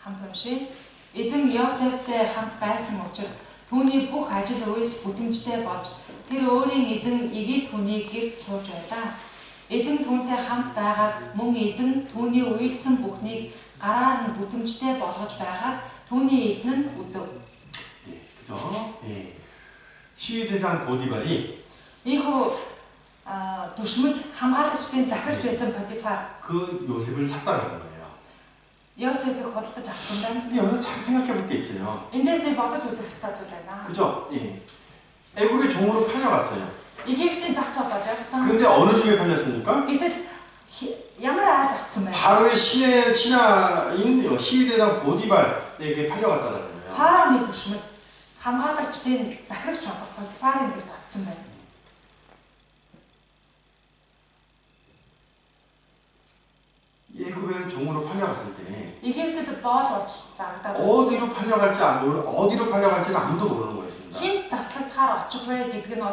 хамт уншъя. Эзэн Йосефтэй хамт байсан учраас түүний бүх ажил үйлс бүтэмжтэй болж тэр өөрийн эзэн Египт хүний гэрт сууж байлаа. Эзэн түүнтэй хамт байгаад мөн эзэн түүний уйлдсан бүхнийг гараар нь бүтэмжтэй болгож байгаад түүний эзэн нь үзв. 예, 그죠? 예. 시위대장 보디발이 Ийхүү түшмэл хамгаалагчдын захирагч байсан Потифар 그 요셉을 샀다라는 거예요. Йосефийг худалдаж авсан байна. 근데 여기서 참 생각해 볼 게 있어요. Эндээс нэг бодож үзэх ёстой зүйл байна. 그죠? 예. 애국의 종으로 팔려갔어요. Египтийн зарц болоод явсан. 그런데 어느 집에 팔렸습니까? Гэтэл ямар айл авсан бэ? 바로의 신하인 시위대장 보디발에게 팔려갔다는 거예요. Фараоны түшмэл хамгаалагчдын захирагч болох Потифарын гэрт очсон байна. 애국의 종으로 팔려갔을 때 Египтэд боол болж зарагдаад 어디로 팔려갈지는 아무도 모르는 거였습니다. хинт зарцлагдахаар очих вэ гэдэг нь бол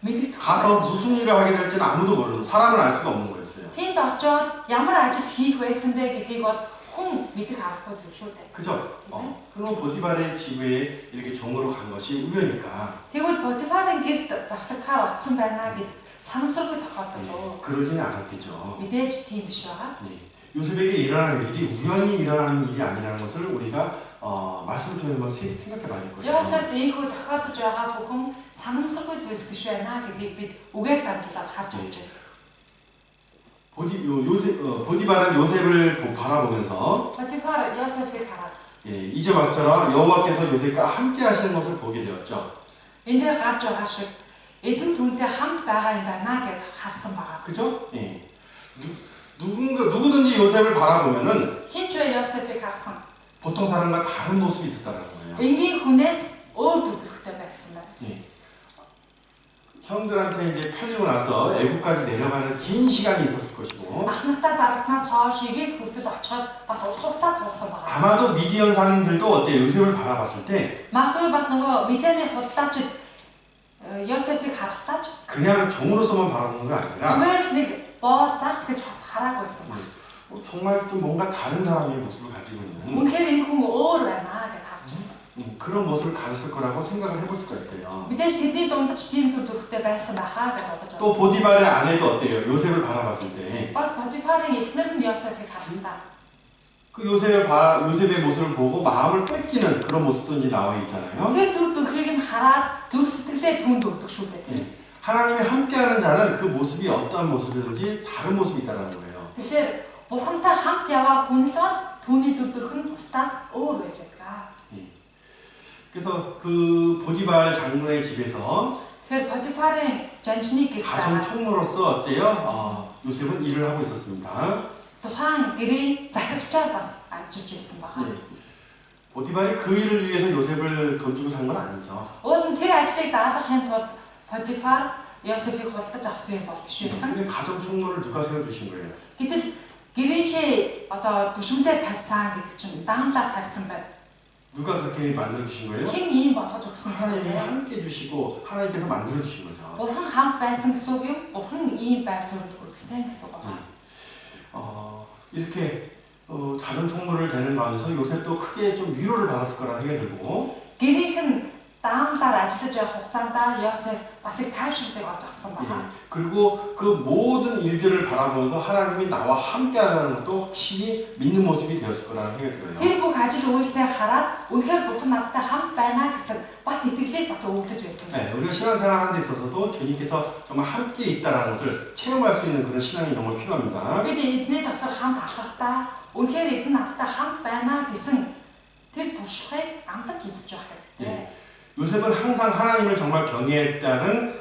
мэдэгдэх 가서 байсан. 무슨 일을 하게 될지는 아무도 모르는 사람을 알 수가 없는 거였어요. Тэнд очоод ямар ажил хийх байсан бэ гэдгийг бол хүн мэдэх аргагүй зүйл шүү дээ. 그죠? 그럼 보디발의 집에 이렇게 종으로 간 것이 우연일까? Тэгвэл Потифарын гэрт зарцлагдахаар очсон байна гэд санамсаргүй тохиолдол уу? 그러지는 않았겠죠. Мэдээж тийм биш байгаа. 네. 요셉에게 일어나는 일이 우연히 일어나는 일이 아니라는 것을 우리가 말씀을 통해서 한번 생각해 봐야 될 거예요. Йосеф ийхүү тохиолдож байгаа бүхэн санамсаргүй зүйлс биш байна гэдгийг бид үгээр дамжуулаад харж үзэж байна. 보디발은 요셉을 바라보면서 Потифар Йосефийг хараад 예, 이제 말씀처럼 여호와께서 요셉과 함께 하시는 것을 보게 되었죠. энэ дээр гарч байгаа шиг эзэн түүнтэй хамт байгаа юм байна гэд харсан байгаа. 그죠? 예. 누구든지 요셉을 바라보면은 Хин ч вэ Йосефийг харсан. 보통 사람과 다른 모습이 있었다는 거예요. Энгийн хүнээс өөр төр төрхтэй байсан байна. 예. 형들한테 이제 팔리고 나서 애국까지 내려가는 긴 시간이 있었을 것이고 Ах нартай зарснаас хойш Египт хүртэл очиход бас урт хугацаа тулсан байгаа. 아마도 미디안 상인들도 어때 요셉을 바라봤을 때 Магадгүй бас нөгөө Медианы худалдаачид Йосефийг харахтаач 그냥 종으로서만 바라보는 게 아니라 зүгээр нэг боол зарц гэж бас хараагүй байсан баг. 정말 좀 뭔가 다른 사람의 모습을 가지고 있는 Үнэхээр энэ хүн өөр байна гэж харж байсан. 그런 모습을 가졌을 거라고 생각을 해볼 수가 있어요. Мэдээж тэдний дундаж тийм төр төрхтэй байсан байхаа гэж бодож 또 байна. 보디발의 아내도 어때요? 요셉을 바라봤을 때 그 Бас Потифарын эхнэр нь Йосефийг харахтаа 요셉의 모습을 보고 마음을 뺏기는 그런 모습도 이제 나와 있잖아요. тэр төр төрхийг нь хараад зүрх сэтгэлээ түнд өгдөг шүү дээ. 예. 하나님이 함께하는 자는 그 모습이 어떠한 모습이든지 다른 모습이 있다는 거예요. Тэгэхээр Бурхантай хамт яваа хүн л бол түүний төр төрх нь бусдаас өөр байж байгаа. 그래서 그 보디발 장군의 집에서 Тэгэхээр Потифарын жанжны 가정 гэрт 총무로서 어때요? 요셉은 일을 하고 있었습니다. тухайн гэрийн захирагчаар бас ажиллаж байсан байна. 예. 보디발이 그 일을 위해서 요셉을 돈 주고 산 건 아니죠. Уус нь тэр ажлыг даалгахын тулд Потифар Йосефийг худалдаж авсан юм бол биш байсан. 근데 가정 총무를 누가 세워주신 거예요? Гэтэл гэрийнхээ одоо түшмлээр тавьсан гэдэг чинь даамлаар тавьсан байна. 누가 그렇게 만들어 주신 거예요? Хэн ийм болгож өгсөн гэсэн 하나님이 үг вэ? 함께 주시고 하나님께서 만들어 주신 거죠. Бурхан хамт байсан гэсэн үг юм. Бурхан ийм байр суурьд хүргэсэн гэсэн үг байна. 이렇게 작은 총무를 되는 가운데서 요셉도 크게 좀 위로를 받았을 거라는 생각이 들고 Гэрийнх нь даамлаар ажиллаж явах хугацаанд Йосеф бас их тайвширтыг олж авсан байна. 그리고 그 모든 일들을 바라보면서 하나님이 나와 함께하는 것도 확실히 믿는 모습이 되었을 거라는 생각이 들어요. Тэр бүх ажил үйлсээ хараад үнэхээр Бурхан надтай хамт байна гэсэн бат итгэлийг бас өвлөж байсан байна. 네, 우리가 신앙생활 하는 데 있어서도 주님께서 정말 함께 있다라는 것을 체험할 수 있는 그런 신앙이 정말 필요합니다. Бид эзний дотор хамт алхахдаа үнэхээр эзэн надтай хамт байна гэсэн тэр туршлагыг амтарч үзэж байх хэрэгтэй. 요셉은 항상 하나님을 정말 경외하는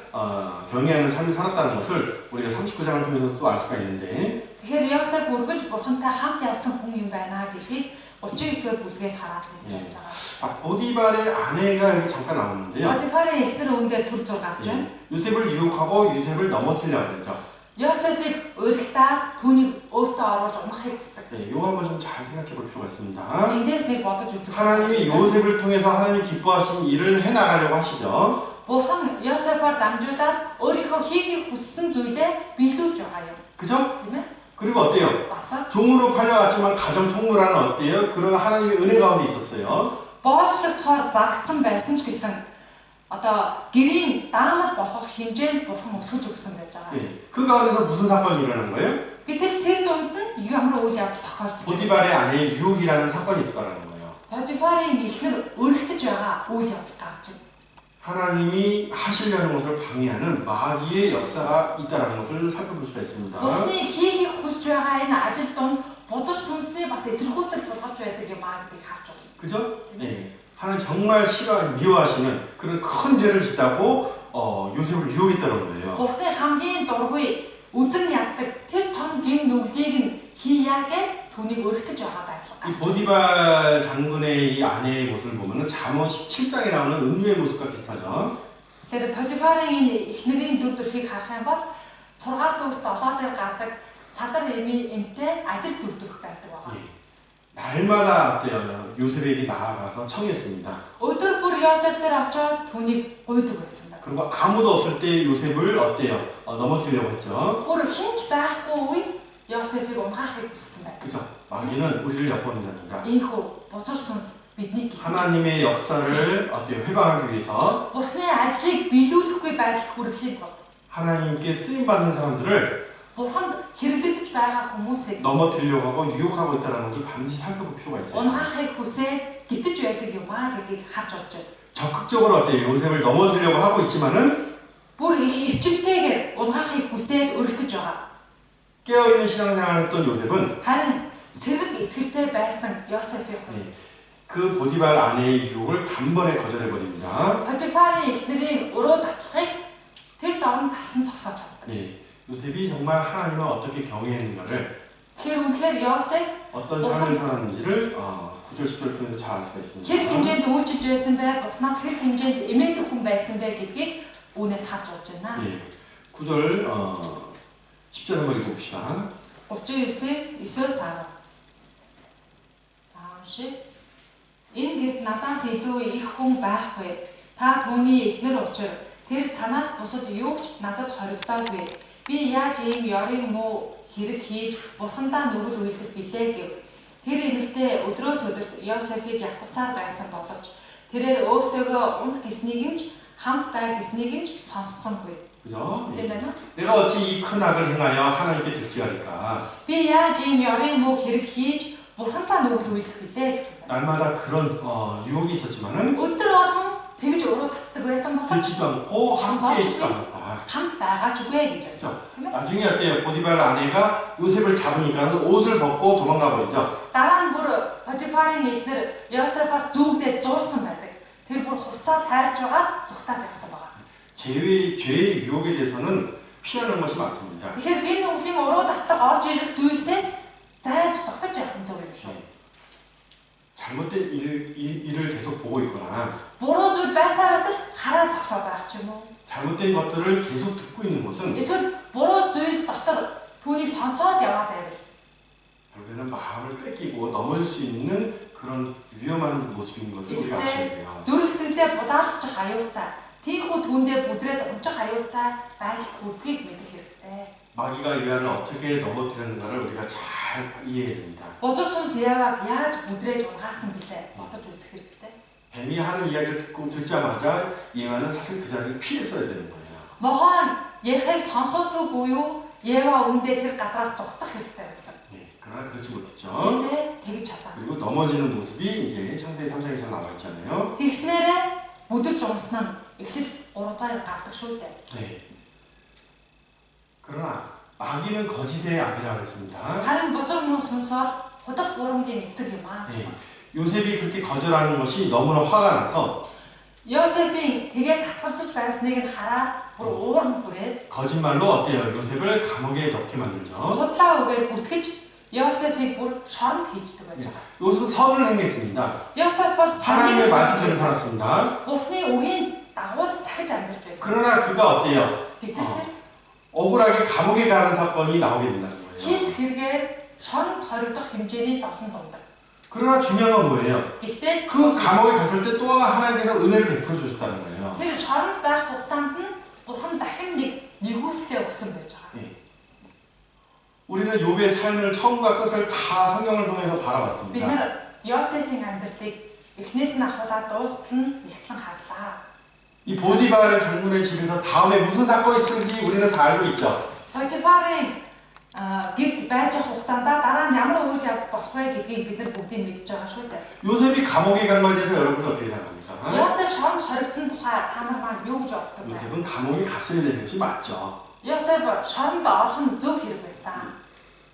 삶을 살았다는 것을 우리가 39장을 통해서 또 알 수가 있는데 Тэгэхээр Йосеф үргэлж Бурхантай хамт явсан хүн юм байна гэдгийг 39-р бүлгээс хараад мэдж авч байгаа. 보디발의 아내가 여기 잠깐 나오는데요. Потифарын эхнэр өн дээр төр зур гарч байна. 요셉을 유혹하고 요셉을 넘어뜨리려고 그랬죠. Йосефийг өргөтаад түүнийг өөртөө оруулж унахыг хүсдэг. 네, 이거 한번 좀 잘 생각해 볼 필요가 있습니다. Эндээс нэг бодож үзэх 하나님이 요셉을 통해서 하나님 기뻐하신 일을 해나가려고 하시죠. Бурхан Йосефоор дамжуулаад өөрийнхөө хийхийг хүссэн зүйлээ биелүүлж байгаа юм. 그죠? Тийм ээ? 그리고 어때요? Бас 종으로 팔려갔지만 가정 총무라는 어때요? 그런 하나님의 은혜 가운데 있었어요. боолчлогдохоор зарагдсан байсан ч гэсэн одоо гэрийн даамал болгох хэмжээнд Бурхан өсгөж өгсөн байж байгаа. 네, 그 가운데서 무슨 사건이 일어난 거예요? Гэтэл тэр дунд нь ямар үйл явдал тохиолдож байна? 보디발의 아내의 유혹이라는 사건이 있었다는 거예요. Потифарын эхнэр өргөтөж байгаа үйл явдал гарч байна. 하나님이 하시려는 것을 방해하는 마귀의 역사가 있다는 것을 살펴볼 수가 있습니다. Бурхны хийхийг хүсэж байгаа энэ ажил донд бузар сүнсний бас эсэргүүцэл тулгарч байдаг юм аа гэдгийг харж байна. 그죠? 네. 하나님 정말 미워하시는 그런 큰 죄를 짓다고 요셉을 유혹했다는 거예요. Бурхны хамгийн дургүй үзэн яддаг тэр том гим нүглийг нь хийя гэж түүнийг өргөтөж байгаа 이 байлаа. 보디발 장군의 이 아내의 모습을 보면은 잠언 17장에 나오는 음녀의 모습과 비슷하죠. Тэгэхээр Потифарын энэ эхнэрийн дүр төрхийг харах юм бол сургаалт төгс долоо дээр гардаг садар эмтэй адил дүр төрх байдаг байна. 예. 날마다 어때요? 요셉에게 나아가서 청했습니다. Өдөр бүр Йосеф дээр очиод түүнийг гуйдаг байсан байна. 그리고 아무도 없을 때 요셉을 어때요? 넘어뜨리려고 했죠. Бүр хинч байхгүй үед Йосефийг унгаахыг хүссэн байна. 그죠? 마귀는 우리를 엿보는 자니까 Ийхүү бузар сүнс бидний гитэж 하나님의 역사를 어때요? 회방하기 위해서 Бурхны ажлыг биелүүлэхгүй байдалд хүрэхийн тулд 하나님께 쓰임 받는 사람들을 Бурханд хэрэглэгдэж байгаа хүмүүсийг 넘어뜨리려고 하고 유혹하고 있다는 것을 반드시 살펴볼 필요가 있어요. унгаахыг хүсээд гитэж байдаг юм аа гэдгийг харж олж байна. 적극적으로 어때요? 요셉을 넘어뜨리려고 하고 있지만은 Бүр их эрчимтэйгээр унгаахыг хүсээд өргөтөж байгаа. 깨어있는 신앙생활을 했던 요셉은 Харин сэрэг итгэлтэй байсан Йосефийн хувьд 그 보디발 아내의 유혹을 단번에 거절해버립니다. Потифарын эхнэрийн уруу татлахыг тэр дорн тасн зогсоож авдаг. 예, 요셉이 정말 하나님을 어떻게 경외했는가를 Тэгэхээр үнэхээр Йосеф 어떤 삶을 살았는지를 9절 10절을 통해서 잘 알 수가 있습니다. хэрэг хэмжээнд үйлчилж байсан бай, Бурханаас хэрэг хэмжээнд эмээдэг хүн байсан бай гэдгийг үүнээс харж болж байна. 예, 9절 10절 한번 읽어봅시다. 39-9 10. Заамшиг энэ гэрт надаас илүү их хүн байхгүй. Та түүний эхнэр учир тэр танаас бусад юу ч надад хориглоогүй. Би яаж ийм ёрын муу хэрэг хийж бурхандаа нүгэл үйлдэх билээ гэв. Тэр эмэгтэй өдрөөс өдөрт Йосефийг ятгасаар байсан боловч тэрээр өөртөөгөө унт гиснийг нь хамт байр гиснийг нь сонссонгүй. 그죠? 예. Тийм байна уу? 내가 어찌 이 큰 악을 행하여 하나님께 듣지하리까. Би яаж ийм ёрын муу хэрэг хийж бурхандаа нүгэл үйлдэх билээ гэсэн. 날마다 그런 유혹이 있었지만은 өдөр болгон тэгж уруу татдаг байсан боловч 듣지도 않고 함께 있지도 않았다. хамт байгаач үгүй гэж байна. 그죠? Тийм ээ? 나중에 어때요? 보디발 아내가 요셉을 잡으니까는 옷을 벗고 도망가 버리죠. Дараа нь бүр Потифарын эхнэр Йосефоос зүгдээ зурсан байдаг. Тэр бүр хувцас тайлж байгаа зүгтаад байсан байгаа. 죄의 유혹에 대해서는 피하는 것이 맞습니다. Тэгэхээр гин нүглийн уруу татлаг орж ирэх зүйлсээс зайлж зогтож явах нь зөв юм шүү. 잘못된 일을 계속 보고 있거나 Буруу зүйл байсаар л хараа зогсоод байх ч юм уу. 잘못된 것들을 계속 듣고 있는 것은 Эсвэл буруу зүйлс дотор түүнийг сонсоод яваад байвал 결국에는 마음을 뺏기고 넘어질 수 있는 그런 위험한 모습인 것을 우리가 아셔야 돼요. зүрх сэтгэлээ булаалгачих аюултай. Тийхүү түүндээ бүдрээд унчих аюултай байдалд хүрдгийг мэдэх хэрэгтэй. 마귀가 이하를 어떻게 넘어뜨렸는가를 우리가 잘 이해해야 됩니다. Бузар сүнс Яваг яаж бүдрээж унгаасан билээ бодож үзэх хэрэгтэй. 뱀이 하는 이야기를 듣자마자 예화는 사실 그 자리를 피했어야 되는 거예요. Могоон ярихыг сонсоогүй буюу Ева үүндээ тэр газраас зугтах хэрэгтэй байсан. 예, 그러나 그렇지 못했죠. Гэхдээ тэгж чадаагүй. 그리고 넘어지는 모습이 이제 창세기 3장에서 나와 있잖아요. Тэгснээрээ бүдэрч унсан нь эхлэл 3 дахь гардаг шүү дээ. 네. 그러나 마귀는 거짓의 악이라고 했습니다. Харин бузар муу сүнс бол худал хуурмгийн эцэг юм аа 네. гэсэн. 요셉이 그렇게 거절하는 것이 너무나 화가 나서 Йосефийн тэгээд татгалзаж байсныг нь хараад бүр уурн хүрээд 거짓말로 어때요? 요셉을 감옥에 넣게 만들죠. худлаа үгээр бүтгэж Йосефийг бүр шоронд хийждэг байж байгаа. 요셉은 선을 행했습니다. Йосеф бол 하나님의 말씀대로 сайн 살았습니다. Бурхны үгийн дагуу сахиж амьдарч байсан. 그러나 그가 어때요? Тэгвэл 억울하게 감옥에 가는 사건이 나오게 된다는 거예요. хис хэрэгээр шоронд хоригдох хэмжээний зовлон дундаг. 그러나 중요한 건 뭐예요? Гэхдээ 그 감옥에 갔을 때 또 하나님께서 은혜를 베풀어 주셨다는 거예요. тэр шоронд байх хугацаанд нь Бурхан дахин нэг нэгүсэлтэй өгсөн байж байгаа. 우리는 욥의 삶을 처음과 끝을 다 성경을 통해서 Бид 바라봤습니다. нар Йосефийн амьдралыг эхнээс нь ахуулаад дуустал нь нэгтлэн хаглаа. 이 보디발을 장군의 집에서 다음에 무슨 사건이 있을지 우리는 다 알고 있죠. Потифарын гэрт байж байгаа хугацаанд дараа нь ямар үйл явдал болох вэ гэдгийг бид нар бүгдийг мэдж байгаа шүү дээ. 요셉이 감옥에 간 것에 대해서 여러분들 어떻게 생각합니까? Йосеф шоронд хоригдсон тухай та нар маань юу гэж боддог вэ? 요셉은 감옥에 갔어야 되는 것이 맞죠. Йосеф шоронд орох нь зөв хэрэг байсан.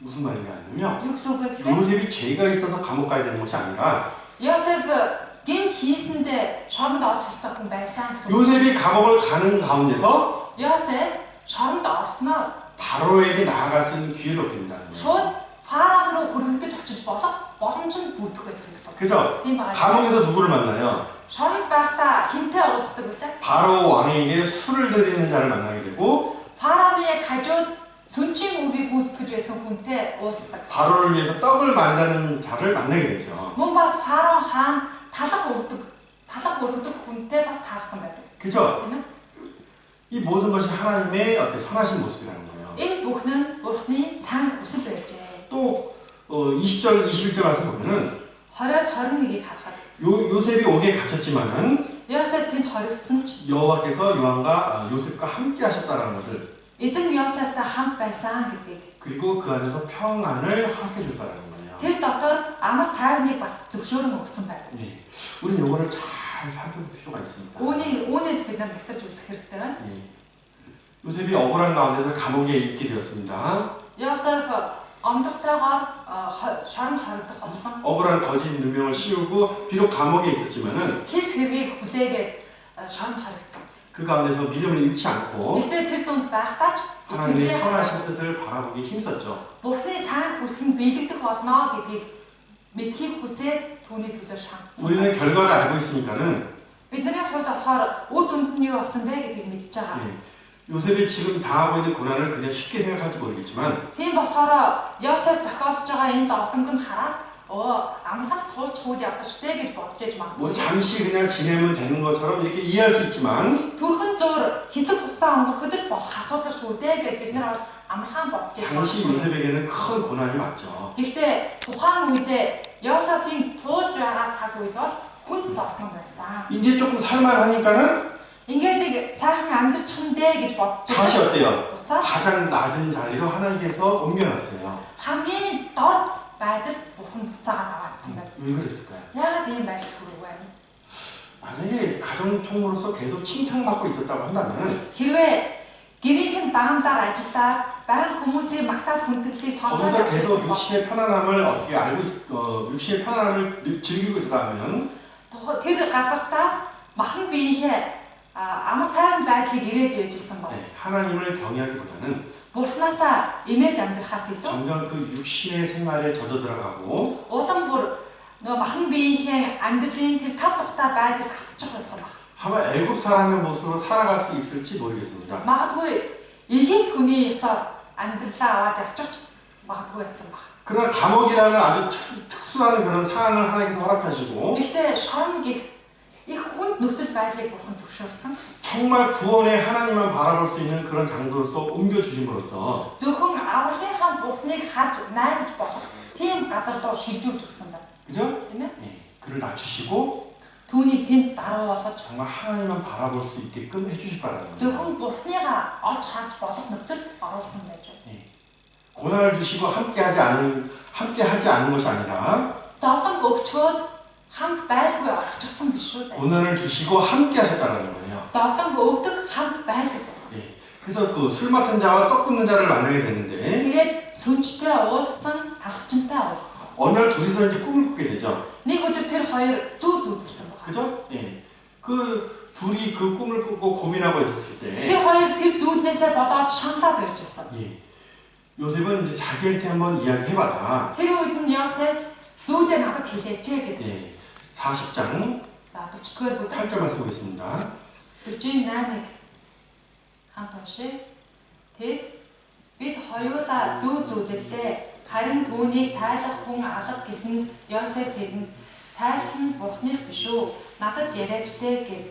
무슨 말인가 하면요. Юу гэсэн үг вэ гэхээр 요셉이 죄가 있어서 감옥 가야 되는 것이 아니라 Йосеф гим хийсэндээ шоронд орох ёстой хүн байсан гэсэн үг. 요셉이 감옥을 가는 가운데서 Йосеф шоронд орсноор 바로에게 나아갈 수 있는 기회를 얻게 된다는 거예요. шууд фараон руу хүрэгдэж очиж болох боломж нь бүрдэх байсан гэсэн үг. 그죠? Тийм байгаа. 감옥에서 누구를 만나요? шоронд байхдаа хинтээ уулздаг үлээ. 바로 왕에게 술을 드리는 자를 만나게 되고 Фараоны яг хажууд сүнчийн үгийг гүйцэтгэж байсан хүнтэй уулздаг. 바로를 위해서 떡을 만드는 자를 만나게 되죠. Мөн бас фараон хаан талах өргөдөг хүнтэй бас таарсан байдаг. 그죠? Тийм ээ? 이 모든 것이 하나님의 어떤 선하신 모습이라는 거예요. Энэ бүх нь Бурхны сайн хүсэл байжээ. 또 20절, 21절 말씀 보면은 20-с 21-ийг харахад 요셉이 옥에 갇혔지만은 Йосеф тэнд хоригдсон ч 여호와께서 요한과 요셉과 함께 하셨다라는 것을 эзэн Йосефтай хамт байсан гэдгийг 그리고 그 안에서 평안을 허락해 줬다라는 거예요. тэр дотор амар тайвныг бас зөвшөөрөн өгсөн байдаг. 네, 우리는 요거를 잘 살펴볼 필요가 있습니다. Үүнээс бид нар нэгтэрж үзэх хэрэгтэй байна. 네. 요셉이 억울한 가운데서 감옥에 있게 되었습니다. Йосеф гомдолтойгоор шоронд хоригдох болсон. 억울한 거짓 누명을 씌우고 비록 감옥에 있었지만은 Хис хэргийг хүлээгээд шоронд хоригдсон. 그 가운데서 믿음을 잃지 않고 Гэхдээ тэр дунд байхдаа ч 하나님의 итгэлээ 선하신 뜻을 바라보기 힘썼죠. Бурхны сайн хүсэл нь биелэгдэх болно гэдгийг мэдхийг хүсээд түүний төлөө шаардсан. 우리는 결과를 알고 있으니까는 Бидний хувьд болохоор үр дүнд нь юу болсон бэ гэдгийг мэдж байгаа. 요셉이 지금 당하고 있는 고난을 그냥 쉽게 생각할지 모르겠지만 Тийм болохоор Йосеф тохиолдож байгаа энэ зовлонг нь хараад амгалт туулж хуул явдаг штэ гэж бодож яж 뭐 магадгүй. 잠시 그냥 지내면 되는 것처럼 이렇게 이해할 수 있지만 Төрхөн зур хэсэг хугацаа өнгөрөхөд л болох асуудал шүү дээ гэж бид нар амархан бодож яж 당시 магадгүй. 요셉에게는 큰 고난이 왔죠. Гэхдээ тухайн үедээ Йосефийн туулж байгаа цаг үед бол хүнд зовлон байсан. 이제 조금 살만하니까는 Ингээд нэг сайхан амьдарчих юм дээ гэж бодож 다시 어때요? буцаад 가장 낮은 자리로 하나님께서 옮겨놨어요. хамгийн дорд байдалд бурхан буцаагаад аваадсан байна. 왜 그랬을까요? Яагаад ийм байдал хүрв вэ? 만약에 가정 총무로서 계속 칭찬받고 있었다고 한다면 Хэрвээ гэрийнхэн даамлаар ажиллаад баян хүмүүсийн магтаал хүндэллийг сонсоод 거기서 계속 явсан бол 육신의 편안함을 어떻게 육신의 편안함을 즐기고 있었다면 тэр газартаа махан биеийнхээ амар тайван байдлыг ирээд явжсэн бол 하나님을 경외하기보다는 бурхнаасаа имэж амьдрахаас илүү 점점 그 육신의 생활에 젖어 들어가고 улам бүр нөгөө махан биеийнхээ амьдралын тэр тав тухтай байдалд автчих байсан баг. 아마 애굽 사람의 모습으로 살아갈 수 있을지 모르겠습니다. Магадгүй Египт хүний ёсоор амьдралаа аваад явчих магадгүй байсан баг. 그러나 감옥이라는 아주 특수한 그런 상황을 하나님께서 허락하시고 Гэхдээ шорон гих их хүнд нөхцөл байдлыг бурхан зөвшөөрсөн. 정말 구원의 하나님만 바라볼 수 있는 그런 장소로서 옮겨주심으로써 Зөвхөн авралынхаа бурхныг харж найдаж болох тийм газар руу шилжүүлж өгсөн байна. 그죠? Тийм ээ? 그를 낮추시고 Түүнийг тэнд даруу болгож 정말 하나님만 바라볼 수 있게끔 해주실 바라는 거예요. зөвхөн бурхныгаа олж харж болох нөхцөл оруулсан байж байна. 고난을 주시고 함께하지 않은 것이 아니라 Зовлон өгчөөд хамт байлгүй орчихсон биш шүү дээ. 고난을 주시고 함께하셨다는 거예요. Зовлон өгдөг хамт байдаг. 그래서 그 술 맡은 자와 떡 굽는 자를 만나게 됐는데 Тэгээд сүнжтэй уулзсан, талхчинтай уулзсан. 어느 날 둘이서 이제 꿈을 꾸게 되죠. Нэг өдөр тэр хоёр зүү зүүдэлсэн байна. 그죠? 예. 그 둘이 그 꿈을 꾸고 고민하고 있었을 때 Тэр хоёр тэр зүүднээсээ болоод шаналаад байжсэн. 예. 요셉은 이제 자기한테 한번 이야기해봐라. Тэр үед нь Йосеф зүүдээ надад хэлээч гэдэг. 예. 40장 За 40-р бүлэг 8절 말씀 보겠습니다. 48-ыг хамт уншъя. Тэд бид хоёулаа зүү зүүдэрлээ. Харин түүнийг тайлах хүн алга гэсэн Йосеф тэдэнд тайлах нь бурхных биш үү? Надад яриач дээ гэв.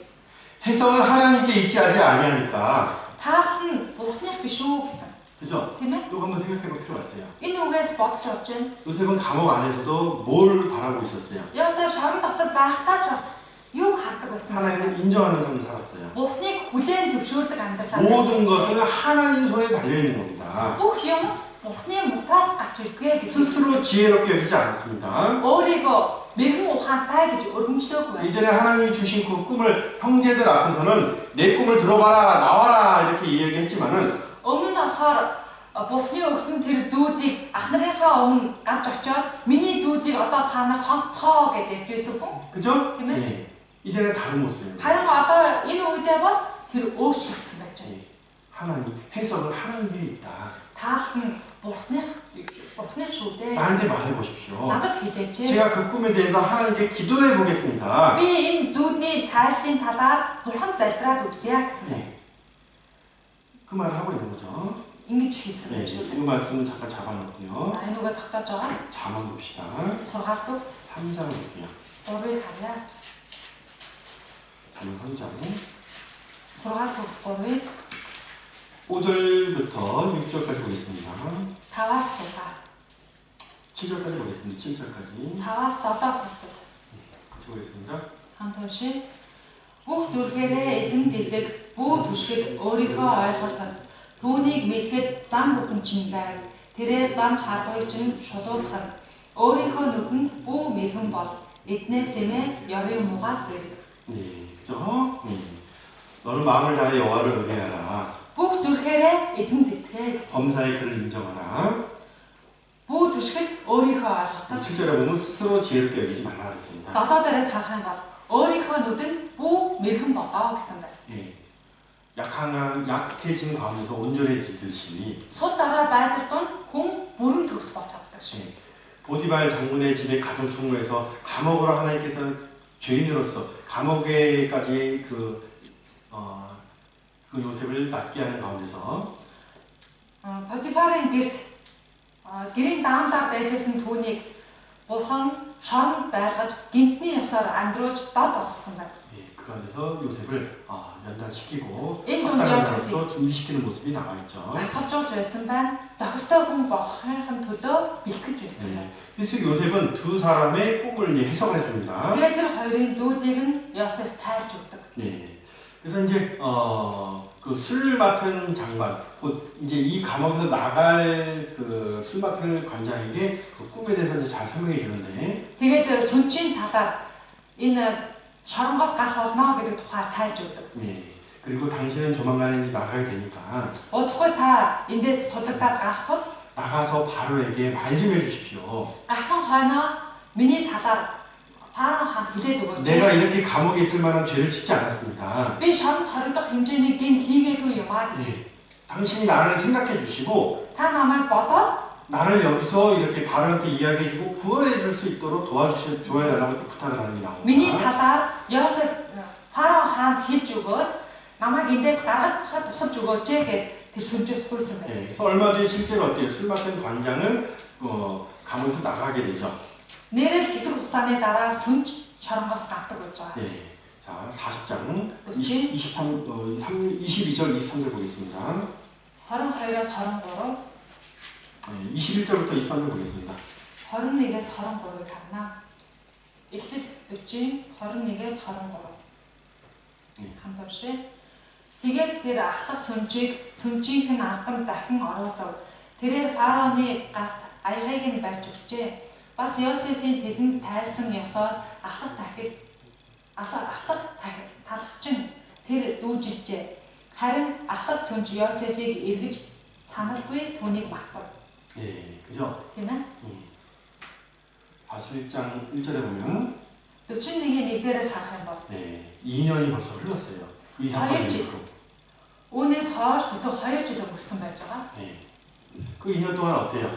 해석은 하나님께 있지 아니하니까 Таалах нь бурхных биш үү гэсэн. 그죠? Тийм ээ? 또 한번 생각해 볼 필요가 있어요. Энэ үгээс бодож болж байна. 요셉은 감옥 안에서도 뭘 바라고 있었어요? Йосеф шорон дотор байхдаа ч бас юг хардаг байсан байна. 하나님을 인정하는 삶을 살았어요. Бурхныг хүлээн зөвшөөрдөг амьдралаа. 모든 것은 하나님 손에 달려 있는 겁니다. бүх юмс бурхны мутраас гарч ирдэг гэж 스스로 지혜롭게 여기지 않았습니다. өөрийгөө мэрэгэн ухаантай гэж өргөмжлөөгүй байна. 이전에 하나님이 주신 그 꿈을 형제들 앞에서는 내 꿈을 들어봐라 나와라 이렇게 이야기했지만은 Өмнө нь болохоор бурхны өгсөн тэр зүүдийг ах нарынхаа өмнө гарч очиод миний зүүдийг одоо та нар сонсцоо гэж ярьж байсан хүн. 그죠? тийм ээ? 예. 이제는 다른 모습입니다. Харин одоо энэ үедээ бол тэр өөрчлөгдсөн байж байна. 예. 하나님 해석은 하나님께 있다. Таах нь бурхны шүү дээ. 나한테 말해보십시오. Надад хэлээч. 제가 그 꿈에 대해서 하나님께 기도해 보겠습니다. Би энэ зүүдний тайлтын талаар бурхан залбираад өгье гэсэн. 네. 그 말을 하고 있는 거죠. Ингэж хэлсэн 네, байж шүү. 이 말씀은 잠깐 잡아놓고요. За энэ үгээ тогтоож байгаа. 잠언 봅시다. Сургаалт өгс. 3장을 볼게요. 3-ыг харъя. 잠언 3장. Сургаалт өгс 3-ыг 5절부터 6절까지 보겠습니다. 5-аас 6. 7절까지 보겠습니다. 7절까지. 5-аас 7 хүртэл 같이 보겠습니다. хамт уншия. Бүх зүрхээрээ эзэн дэдэг бүү түшгэл өөрийнхөө ойлголтод түүнийг мэдхэд зам бүхэн чинь байв. Тэрээр зам харгыг чинь шулуудахад өөрийнхөө нүдэнд бүү мэрхэн бол эзнээс эмээ ёрын муугаас ирэг. 네, 그죠? 너는 마음을 다해 여호와를 의뢰하라. Бүх зүрхээрээ эзэн дэтгэе гэсэн. 범사에 그를 인정하라. Бүү түшгэл өөрийнхөө ойлголтод 7절에 보면 스스로 지혜롭게 여기지 말라 그랬습니다. 7 дээрээс харах юм бол өөрийнхөө нүдэнд бүү мэрхэн болоо гэсэн байна. 예. 약해진 가운데서 온전해지듯이 Сул дараа байдал донд хүн бүрэн төгс болж чаддаг шүү. 예. 보디발 장군의 집에 가정 총무에서 감옥으로 하나님께서 죄인으로서 감옥에까지 그 요셉을 낫게 하는 가운데서 Потифарын гэрт гэрийн даамлаар байжсэн түүнийг Бурхан шоронд байлгаж гэмтний ёсоор андруулж дод болгосон байна. 예, 그 안에서 요셉을 연단시키고 인 합당함으로써 준비시키는 모습이 나와 있죠. Асгалжуулж байсан байна. Зохистой хүн болохын төлөө бэлтгэж байсан байна. 그래서 요셉은 두 사람의 꿈을 이제 해석을 해줍니다. Тэгээд тэр хоёрын зүүдийг нь Йосеф тайлж өгдөг. 네. 그래서 이제 그 술 맡은 장관, 곧 이제 이 감옥에서 나갈 그 술 맡은 관장에게 그 꿈에 대해서 이제 잘 설명해 주는데. Тэгээд сүнчийн талаар энэ шоронгоос гарах болно гэдэг тухай тайлж өгдөг. 네. 그리고 당신은 조만간에 이제 나가게 되니까 Удахгүй та эндээс сулагдаад гарах тул 나가서 바로에게 말 좀 해주십시오. гарсан хойноо миний талаар Фараон хамт хэлээд өгөөч. 내가 이렇게 감옥에 있을 만한 죄를 짓지 않았습니다. Би шоронд хоригдох хэмжээний гин хийгээгүй юм аа гэдэг. 네. 당신이 나를 생각해 주시고 Та намайг бодоод 나를 여기서 이렇게 바로한테 이야기해주고 구원해 줄 수 있도록 도와줘야 달라고 이렇게 부탁을 하는 게 миний 나옵니다. талаар Йосеф Фараон хаанд хэлж өгөөд намайг эндээс гаргахад тусалж өгөөч гэд тэр сүнжээс гүйсэн байна. 네, 그래서 얼마 뒤에 실제로 어때요? 술 맡은 관장은 감옥에서 나가게 되죠. Нэрэл хэсэг хугацааны дараа сүнж шоронгоос гардаг гэж байгаа. 네, 자 40장 22절 23절 보겠습니다. 22-аас 23, 네, 21절부터 23절 보겠습니다. 21-ээс 23-ыг харна. Эхлэл 40, 21-ээс 23. Хамт уншъя. Тэгээд тэр ахлах сүнжийнх нь албан дахин оруулав. Тэрээр фараоны гарт аягыг нь барьж өгчээ. Бас Йосефийн тэдэнд тайлсан ёсоор ахлах талагчин тэр дүүжилжээ. Харин ахлах сүнж Йосефийг эргэж саналгүй түүнийг магтав. 예, 그죠? Тийм ээ. 41장 1절에 보면 41-ийн 1-дээрээс харах юм бол 네, 2년이 벌써 흘렀어요. 이 사건 이후로. Үүнээс хойш бүтэн 2 жил өнгөрсөн байж байгаа. 네. 그 2년 동안 어때요?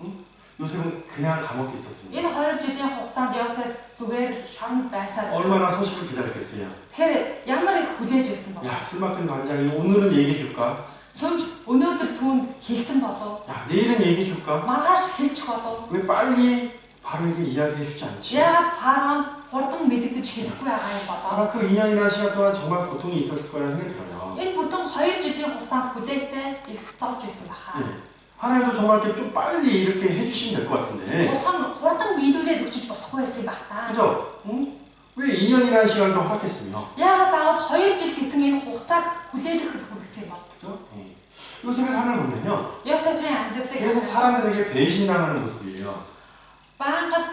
응? 요셉은 그냥 감옥에 있었습니다. Энэ 2 жилийн хугацаанд Йосеф зүгээр л шоронд байсаар байсан. 얼마나 소식을 기다렸겠어요? Тэгэхээр ямар их хүлээж байсан бэ? 야, 술 맡은 관장이 오늘은 얘기해 줄까? Сүнж өнөөдөр түүнд хэлсэн болов? 야, 내일은 얘기해 줄까? Маргааш хэлчих болов? 왜 빨리 바로에게 이야기해 주지 않지? Яагаад фараонд хурдан мэдэгдэж хэлэхгүй байгаа юм болов? 아마 그 2년이라는 시간 동안 정말 고통이 있었을 거라는 생각이 들어요. Энэ бүтэн 2 жилийн хугацаанд хүлээхдээ их зовж байсан баха. 네. 하나님도 정말 이렇게 좀 빨리 이렇게 해주시면 될 것 같은데. Бурхан хурдан биелүүлээд өгчөж болохгүй байсан байх та. 그죠? 응? 왜 2년이라는 시간도 허락했으며? Яагаад заавал 2 жил гэсэн энэ хугацааг хүлээлгэхэд хүргэсэн юм бол? 그죠? 예. 요셉의 삶을 보면요. Йосефийн 계속 амьдралыг 사람들에게 배신당하는 모습이에요. Бангал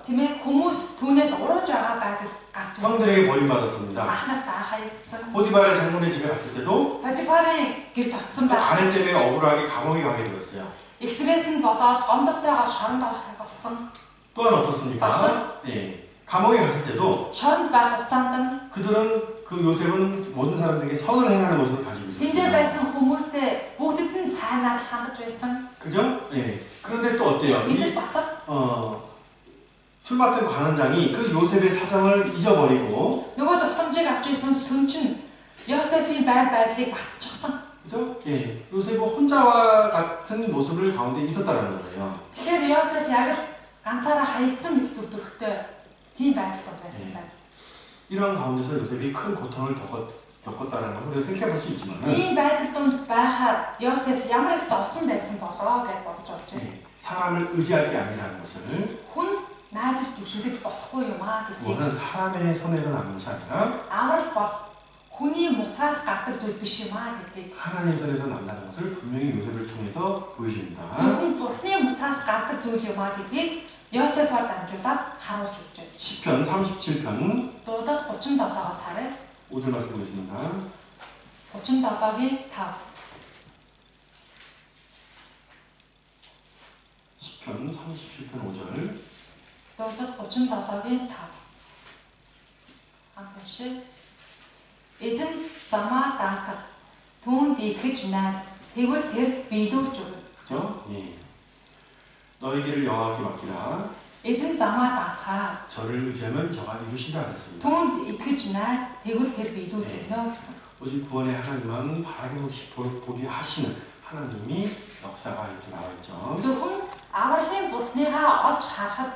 тийм ээ хүмүүс түүнээс урууж байгаа байдал гарч ирсэн. 형들에게 버림받았습니다. Ах нас та хаягдсан. 포디바의 장군의 집에 갔을 때도 Потифарын гэрт очсон 그 байх. 아내 때문에 억울하게 감옥에 가게 되었어요. Эхнэрээс нь болоод гомдолтойгоор шоронд орох болсон. 또한 어떻습니까? 예. 감옥에 갔을 때도 Шоронд байх хугацаанд нь 그들은 그 요셉은 모든 사람들에게 선을 행하는 모습을 가지고 тэндээ 있었어요. байсан хүмүүстэй бүгдэд нь сайнаар хандаж байсан. 그죠? 예. 그런데 또 어때요? Эдгээр бас л 술 맡은 관원장이 그 요셉의 사정을 잊어버리고, нөгөө тусламжийг авч исэн сүн чинь Йосефийн байр байдлыг батчихсан. 그죠? 예. 요셉은 혼자와 같은 모습을 가운데 있었다라는 거예요. Тэгэхээр Йосеф яг л ганцаараа хаягдсан мэт дүрдөрхтэй тийм байдалд байсан байна. 이런 가운데서 요셉이 큰 고통을 겪었다는 것을 우리가 생각해 볼 수 있지만, Ийм байдал донд байхаар Йосеф ямар их зовсон байсан болоо гэж бодож орж байна. 사람을 의지할 게 아니라는 것을, Хүн найдаж түшиглэж болохгүй юм аа гэдгийг 그거는 사람의 손에서 나는 것이 아니라 аврал бол хүний мутраас гардаг зүйл биш юм аа гэдгийг 하나님 손에서 난다는 것을 분명히 요셉을 통해서 보여줍니다. зөвхөн Бурхны мутраас гардаг зүйл юм аа гэдгийг Йосефоор дамжуулаад харуулж өгч байна. 시편 37편 Дуулал 37-оос харъя. 5절 말씀 보겠습니다. 37-гийн 5. 시편 37편 5절. Дуулал 37-гийн 5. Хамт уншъя. Эзэн замаа даатах, түүнд итгэж найд, тэгвэл тэр биелүүлж өгнө. 그죠? 예. 너희 길을 여호와께 맡기라. Эзэн замаа даатахаа, 저를 의지하면 저가 이루신다 하셨습니다. түүнд итгэж найд, тэгвэл тэр биелүүлж өгнө гэсэн. 오직 구원의 하나님만 바라보게 하시는 하나님이 역사가 이렇게 나와 있죠. Зөвхөн авралын бурхныгаа олж харахад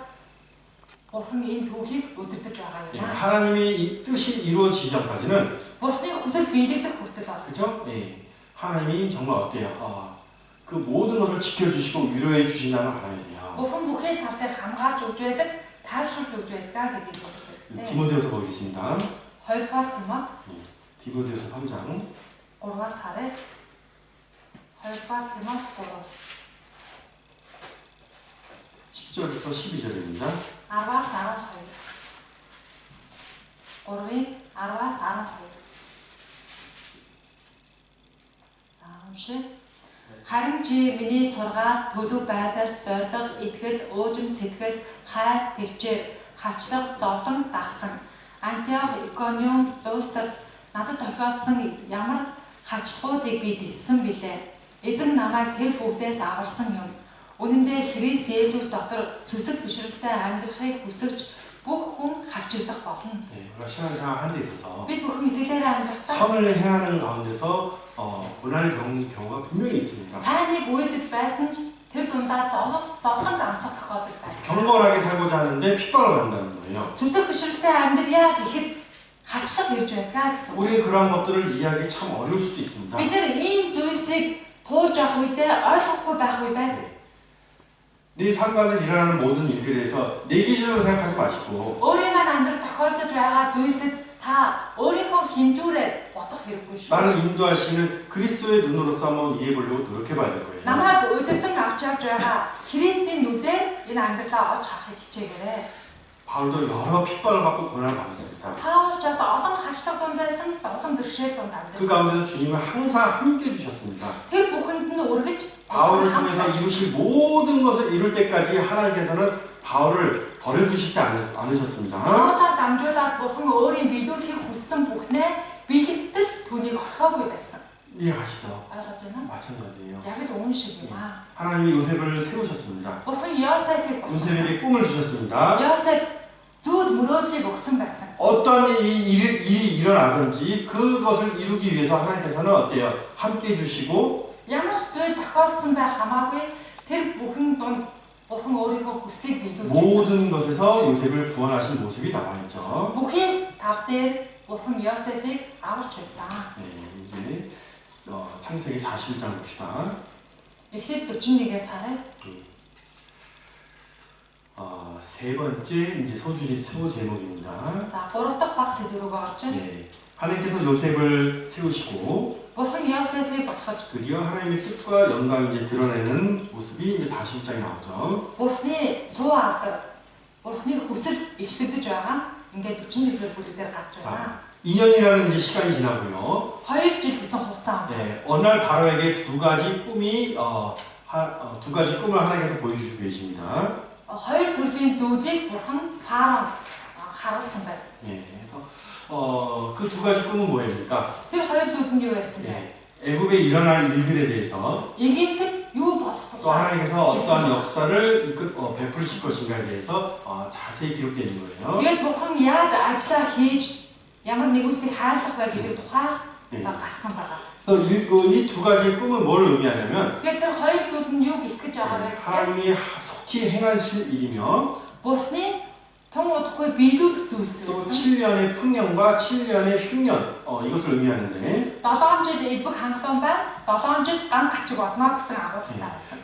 бурхан энэ түүхийг удирдах байгаа 예, юм аа. 하나님이 이 뜻이 이루어지기 전까지는 бурхны хүсэл биелэгдэх хүртэл бол 그죠? 예, 하나님이 정말 어때요? 그 모든 것을 지켜주시고 위로해 주신다는 하나님이에요. бурхан бүхэл тавтай хамгаалж өгч байдаг, тайвшруулж өгч байдаг гэдгийг бодох хэрэгтэй. 디모데후서 보겠습니다. 2-р Тимот 디모데후서 3장 3-аас харъя. 2-р Тимот 3 10절부터 12절입니다. 10-аас 12. 3-ын 10-аас 12. Уншия. Харин чи миний сургаал, төлөв байдал, зориг, итгэл, уужим сэтгэл, хайр, төвчээр, хавчлаг, зовлон дагсан. Антиох, Икониум, Лустрад надад тохиолдсон ямар хавчлагуудыг би диссэн билээ. Эзэн намайг тэр бүгдээс аварсан юм. Үнэн дээр Христ Есүс дотор сүсэг бишрэлтэй амьдрахыг хүсэж бүх хүн хавчигдах болно. 예, 우리가 신앙생활 하는 데 있어서 Бид бүхэн итгэлээрээ амьдрахдаа 선을 행하는 가운데서 고난을 겪는 경우가 분명히 있습니다. сайныг үйлдэж байсан ч тэр дундаа зовлон амсах тохиолдол байна. 경건하게 살고자 하는데 핍박을 받는다는 거예요. Сүсэг бишрэлтэй амьдрья гэхэд хавчлаг ирж байгаа гэсэн үг. 우리는 그러한 것들을 이해하기 참 어려울 수도 있습니다. Бид нэр ийм зүйлсийг туулж авах үедээ ойлгохгүй байх үе байдаг. 네 상관에 일어나는 모든 일들에 대해서 내 기준으로 생각하지 마시고 Өөрийн маань амьдрал тохиолдож байгаа зүйлсэд та өөрийнхөө хэмжүүрээр бодох хэрэггүй шүү. 나를 인도하시는 그리스도의 눈으로서 한번 이해해 보려고 노력해 봐야 될 거예요. Намайг удирдан авч явж байгаа Христийн нүдээр энэ амьдралаа олж харахыг хичээгээрэй. 바울도 여러 핍박을 받고 고난을 받았습니다. Паул ч бас олон хавчлаг дунд байсан, зовлон бэрхшээл дунд 그 амьдсан. 가운데서 주님은 항상 함께 해주셨습니다. Тэр бүхэнд нь үргэлж 바울을 통해서 이루실 모든 것을 이룰 때까지 하나님께서는 바울을 버려두시지 않으셨습니다. Паулаар дамжуулаад бурхан өөрийн биелүүлэхийг хүссэн бүхнээ биелэгдэл түүнийг орхиогүй байсан. 이해가시죠? ойлгож байна уу? 마찬가지예요. Яг л уун шиг юм аа. 하나님이 요셉을 세우셨습니다. Бурхан Йосефийг босгосон. 요셉에게 꿈을 주셨습니다. Йосеф зүүд мөрөөдлийг өгсөн байсан. 어떤 일이 일어나든지 그것을 이루기 위해서 하나님께서는 어때요? 함께 해주시고 Ямар ч зүйл тохиолдсон байх хамаагүй тэр бүхэн дунд бурхан өөрийнхөө хүслийг биелүүлсэн. 모든 것에서 요셉을 구원하신 모습이 나와있죠. Бүхий тав дээр бурхан Йосефийг аварч байсан. 네, 이제 창세기 41장 봅시다. Эхлэл 41-ээс харъя. 세 번째 이제 소 제목입니다. За 3 дахь баг сэдв рүү орж байна. 네, 하나님께서 요셉을 세우시고 Бурхан Йосефийг босгож 드디어 하나님의 뜻과 영광이 이제 드러내는 모습이 이제 40장에 나오죠. Бурхны суу алдар, Бурхны хүсэл ичтгэдэж байгаа нь ингээд 41-р бүлэг дээр гарч байна. 2년이라는 이제 시간이 지나고요. 2 жил гэсэн хугацаа. 네, 어느 날 바로에게 두 가지 꿈을 하나님께서 보여주시고 계십니다. 2 төрлийн зүйлийг Бурхан Фараон харуулсан байна. 네, 그래서 그 두 가지 꿈은 뭐입니까? Тэр 2 зүйл нь юу байсан бэ? 네, 애굽에 일어날 일들에 대해서 Египтэд юу болох 또 тухай 하나님께서 어떠한 역사를 베풀으실 것인가에 대해서 자세히 기록되어 있는 거예요. тэгээд Бурхан яаж ажиллаа хийж ямар нэгүсийг хайрлах вэ гэдэг тухай гарсан байна. 그래서 이 두 가지 꿈은 뭘 의미하냐면 Тэгэхээр тэр 2 зүйл нь юу гэлэх гэж байгаа вэ? 하나님이 속히 행하실 일이며 Бурхны тун удахгүй биелүүлэх зүйлс 또 байсан. 7년의 풍년과 7년의 흉년 이것을 의미하는데 7 жил элбэг хангалуун байна. 7 жил гам гачиг болно гэсэн агуулгатай байсан.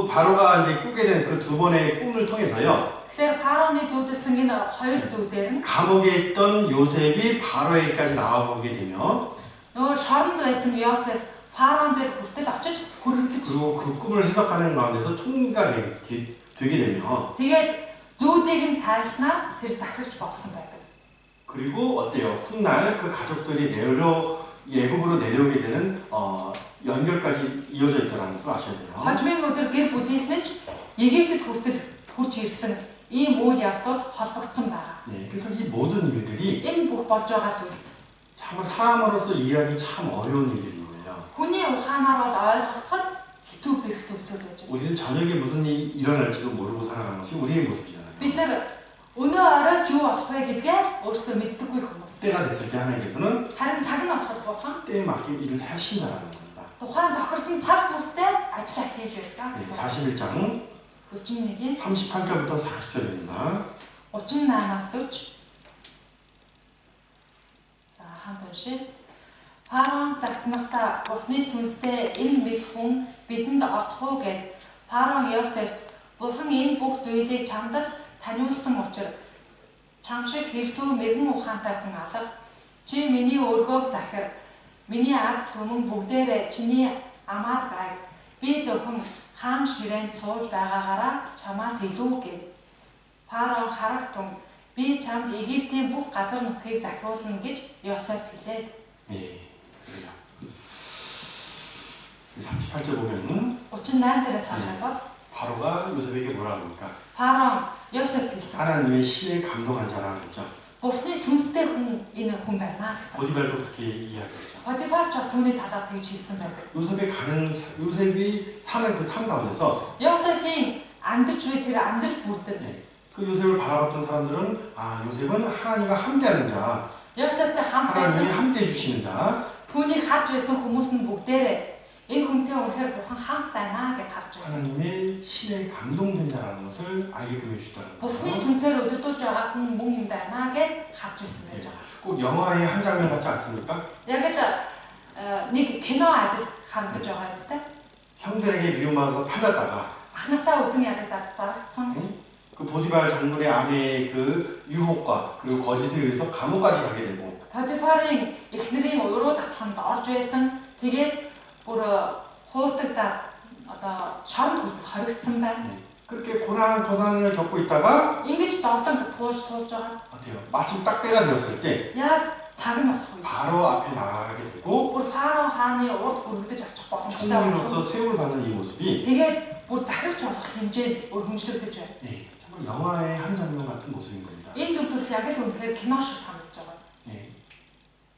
바로가 이제 꾸게 된 그 두 번의 꿈을 통해서요. Тэгэхээр фараоны зүүдэлсэн энэ 2 зүйлээр нь 감옥에 있던 요셉이 바로에게까지 나아오게 되며 нөгөө шоронд байсан Йосеф фараон дээр хүртэл очиж хүрэгдэж 그리고 그 꿈을 해석하는 가운데서 총리가 되게 되며 тэгээд зүүдийг нь тайлснаар тэр захирагч болсон байдаг. 그리고 어때요? 훗날 그 가족들이 애굽으로 내려오게 되는 연결까지 이어져 있다는 것을 아셔야 돼요. Хожмын өдөр гэр бүлийнх нь ч Египтэд хүртэл хурж ирсэн ийм үйл явдлууд холбогдсон байна. 네, 그래서 이 모든 일들이 Энэ бүх болж байгаа зүйлс 정말 사람으로서 이해하기 참 어려운 일들인 거예요. хүний ухаанаар бол ойлгоход хэцүү бэрх зүйлсүүд байж байна. 우리는 저녁에 무슨 일이 일어날지도 모르고 살아가는 것이 우리의 모습이잖아요. Бид нар өнөө орой юу болох вэ гэдгээ өөрсдөө мэддэггүй хүмүүс. 때가 됐을 때 하나님께서는 Харин цаг нь болоход бурхан 때에 맞게 일을 하신다는 겁니다. тухайн тохирсон цаг бүртээ ажиллаа хийж байдаг гэсэн. 41장 41-ийн 38절부터 40절입니다. 38-аас 40. За хамт уншия. Фараон загцмартаа Бурхны сүнстэй энэ мэд хүн бидэнд олдох уу гэд Фараон Йосеф Бурхан энэ бүх зүйлийг чамд л таниулсан учраас чам шиг хэрсүү мэрэгэн ухаантай хүн алга. Чи миний өргөөг захир. Миний ард түмэн бүгдээрээ чиний амаар гайг. Би зөвхөн хаан ширээнд сууж байгаагаараа чамаас илүү гэв. Фараон харагтун би чамд Египтийн бүх газар нутгийг захируулна гэж Йосеф хэлээд. 예. 그래요. 38절 보면은 38 дээрээс харах бол 바로가 요셉에게 뭐라 합니까? Фараон Йосеф хэлсэн. 하나님의 신에 감동한 자라는 거죠. Бурхны сүнстэй хүн энэ хүн байна гэсэн. 보디발도 그렇게 이야기했죠. Потифар ч бас түүний талаар тэгж хэлсэн байдаг. 요셉이 사는 그 삶 가운데서 Йосефийн амьдрч буй тэр амьдрал бүрдэн 그 요셉을 바라봤던 사람들은 아 요셉은 하나님과 함께하는 자, Йосефтэй хамт 하나님이 байсан 함께해 주시는 자, түүнийг харж байсан хүмүүс нь бүгдээрээ энэ хүнтэй үнэхээр бурхан хамт байна гэж харж байсан. 하나님의 신에 감동된 자라는 것을 알게끔 해주시더라고요. Бурхны сүнсээр өдөртүүлж байгаа хүн мөн юм байна гэж харж байсан байж байгаа. 꼭 영화의 한 장면 같지 않습니까? Яг л нэг кино адил харагдаж байгаа зү. 형들에게 미움받아서 팔렸다가 Ах нартаа үзэн ядагдаад зарагдсан. 그 보디발 장군의 아내의 그 유혹과 그리고 거짓에 의해서 감옥까지 가게 되고 Потифарын эхнэрийн уруу татлаханд орж байсан. Тэгээд бүр хууртагдаад одоо шоронд хүртэл хоригдсан байна. 그렇게 고난을 겪고 있다가 Ингэж зовлон туулж байгаа. 어때요? 마침 딱 때가 되었을 때 Яг цаг нь болох үе. 바로 앞에 나가게 되고 Бүр Фараон хааны урд хүрэгдэж очих боломжтой болсон. 총리로서 세움을 받는 이 모습이 Тэгээд бүр захирагч болох хэмжээнд өргөмжлөгдөж байна. 예, 정말 영화의 한 장면 같은 모습인 겁니다. Энэ дүр төрх яг л үнэхээр кино шиг санагдаж байгаа. 예,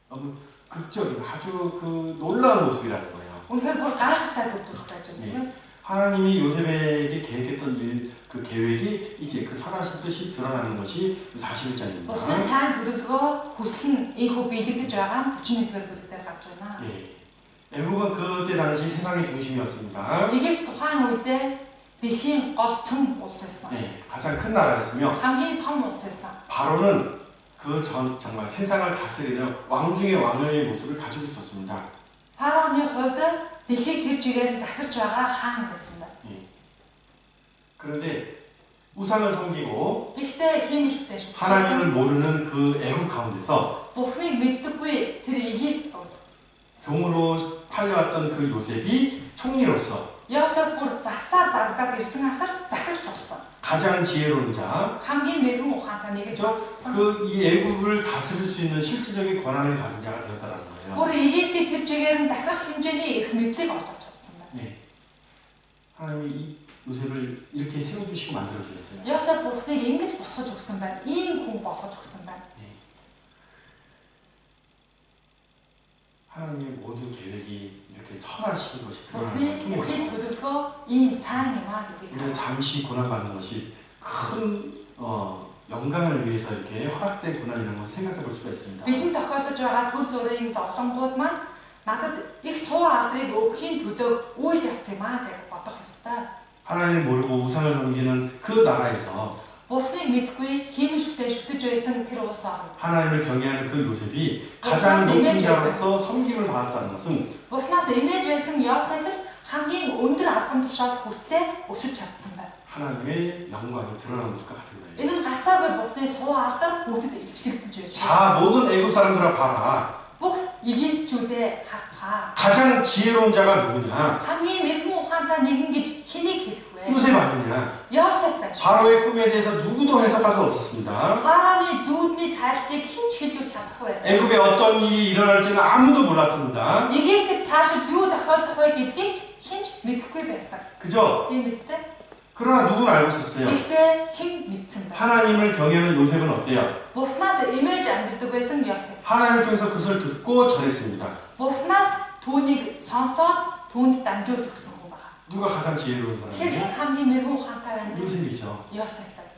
너무 극적인 아주 그 놀라운 모습이라는 거예요. Үнэхээр бүр гайхалтай дүр төрх байж байгаа юм. 하나님이 요셉에게 계획했던 그 계획이 이제 그 선하신 뜻이 드러나는 것이 41장입니다. Бурхны сайн төлөвлөгөө хүсэл нь ийхүү биелэгдэж байгаа нь 41-р бүлэг дээр гарч байна. 예, 애국은 그때 당시 세상의 중심이었습니다. Египт тухайн үедээ дэлхийн гол цөм улс байсан. 예, 가장 큰 나라였으며 хамгийн том улс байсан. 바로는 그 정말 세상을 다스리는 왕 중의 왕의 모습을 가지고 있었습니다. Фараоны хувьд дэлхийг тэр чигээр захирч байгаа хаан байсан байна. 예. 그런데 우상을 섬기고 Гэхдээ хиймэлтэй шүү. 하나님을 모르는 그 애국 가운데서 Бурхныг мэддэггүй тэр Египт 종으로 팔려왔던 그 요셉이 총리로서 Йосеф бүр зацаар зарагдаад ирсэн атал захирч болсон. 가장 지혜로운 자, хамгийн мэрэгэн ухаантай нэг гэж бодсон. 그 이 애국을 다스릴 수 있는 실질적인 권한을 가진 자가 되었다는 거예요. Бүр Египтийг тэр чигээр нь захирах хэмжээний эрх мэдлийг олж авч чадсан байна. 네. 하나님이 이 요셉을 이렇게 세워주시고 만들어 주셨어요. Йосеф Бурхныг ингэж босгож өгсөн байна. Ийм хүн болгож өгсөн байна. 하나님의 모든 계획이 이렇게 선하신 것이 드러나는 Бурхны 걸 통해서 бүхэл төлөвлөгөө ийм сайн юм аа гэдгийг 우리가 잠시 고난받는 것이 큰 영광을 위해서 이렇게 허락된 고난이라는 것을 생각해 볼 수가 있습니다. бидэнд тохиолдож байгаа төр зүрийн зовлонгууд маань надад их суу алдрыг өгөхийн төлөө үйл явц юм аа гэж бодох ёстой. 하나님을 모르고 우상을 섬기는 그 나라에서 Бурхныг мэдгүй хиймшигтэй шүтэж байсан тэр улс орн. 하나님을 경외하는 그 요셉이 가장 높은 자로서 섬김을 받았다는 것은 Бурхнаас имэж байсан Йосеф л хамгийн өндөр албан тушаалд хүртлээр өсөж чадсан байна. 하나님의 영광이 드러나는 것과 같은 거예요. Энэ нь гацаагүй Бурхны суу алдар бүгдэд илчлэгдэж байна. 자, 모든 애국 사람들아 봐라. Бүх Египтчүүдээ харцгаа. 가장 지혜로운 자가 누구냐? Хамгийн мэрэгэн ухаантай нэгэн гэж хэнийг хэлэх вэ? 요셉 아니냐? Йосеф байна. 바로의 꿈에 대해서 누구도 해석할 수 없었습니다. Фараоны зүүдний тайлбарыг хэн ч хэлж өгч чадахгүй байсан. 애굽에 어떤 일이 일어날지는 아무도 몰랐습니다. Египтэд цаашид юу тохиолдох вэ гэдгийг ч хэн ч мэдэхгүй байсан. 그죠? Тийм үстэй. 그러나 누구는 알고 있었어요. Гэхдээ хэн мэдсэн бэ? 하나님을 경외하는 요셉은 어때요? Бурхнаас имэж амьддаг байсан Йосеф. 하나님을 통해서 그것을 듣고 전했습니다. Бурхнаас түүнийг сонсоод түүнд дамжуулж өгсөн хүн байна. 누가 가장 지혜로운 Тэгэхээр 사람이에요? хэн хамгийн мэрэгэн ухаантай байна вэ? 요셉이죠. Йосеф байна.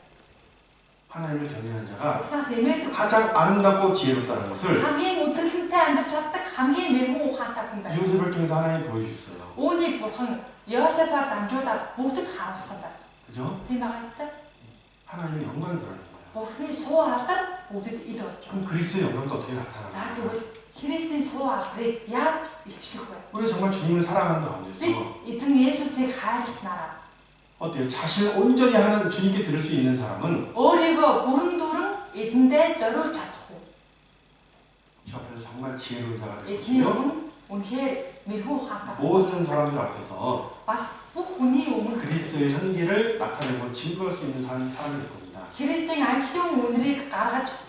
하나님을 경외하는 자가 Бурхнаас имэдэг 가장 아름답고 지혜롭다는 것을 хамгийн үзэсгэлэнтэй амьдарч чаддаг хамгийн мэрэгэн ухаантай хүн байна. 요셉을 통해서 하나님 보여주셨어요. Үүнийг бурхан Йосефаар дамжуулаад бүгдэд харуулсан байна. 그죠? Тийм байгаа юм тест. 하나님의 영광이 드러나는 거예요. Бурхны суу алдар бүгдэд ил болж байна. 그럼 그리스도의 영광도 어떻게 За 나타나는가? тэгвэл Христийн суу алдрыг яаж илчлэх вэ? 우리 정말 주님을 사랑하는 Бид 가운데서 эзэн Есүсийг хайрласнараа 어때요? 자신을 온전히 하는 주님께 드릴 수 있는 사람은 өөрийгөө бүрэн дүрэн эзэндээ зориулж чадах уу? 주 앞에서 정말 지혜로운 자가 되고 Эзний өмнө үнэхээр мэрэгэн ухаантай. 모든 사람들 앞에서 Бас бүх хүний өмнө 그리스도의 현기를 나타내고 증거할 수 있는 사람이 될 겁니다. Христийн английн үнэрийг гаргаж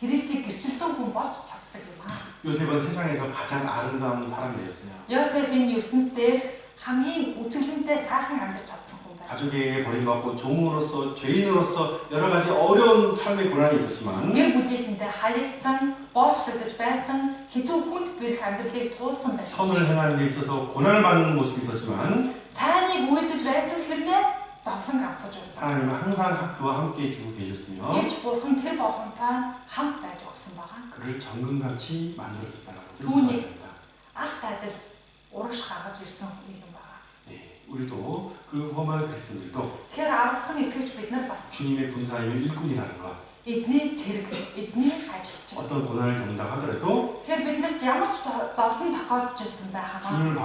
Христийг гэрчилсэн хүн болж чаддаг юм аа. 요셉은 세상에서 가장 아름다운 사람이 되었어요. Йосефийн ертөнц дээр хамгийн үзэсгэлэнтэй сайхан амьдарч чадсан хүн байна. 가족에게 버림받고 종으로서 죄인으로서 여러 가지 어려운 삶의 고난이 있었지만 Гэр бүлийнхэнтэй хаягдсан, боолчлогдож байсан, хэцүү хүнд бэрх амьдралыг туулсан байсан. 선을 행하는 데 있어서 고난을 받는 모습이 있었지만 Сайныг үйлдэж байсан хэрнээ зовлон ганцаж байсан. 하나님은 항상 그와 함께 주고 계셨으며 Гэвч бурхан тэр болгонтой хамт байж өгсөн байгаа. 그를 정금같이 만들어줬다는 것을 түүнийг 잊지 말아야 된다. алт адил урагш гаргаж ирсэн хүн юм байгаа. 네, 우리도 그 후험한 그리스도들도 Тэгэхээр аргацсан итгэж бид нар бас 주님의 군사이면 일꾼이라는 것 эзний зэрэг, эзний ажилч. 어떤 고난을 겪는다 하더라도 Тэгэхээр биднэрт ямар ч зовлон тохиолдож ирсэн байх хамаа. 주님을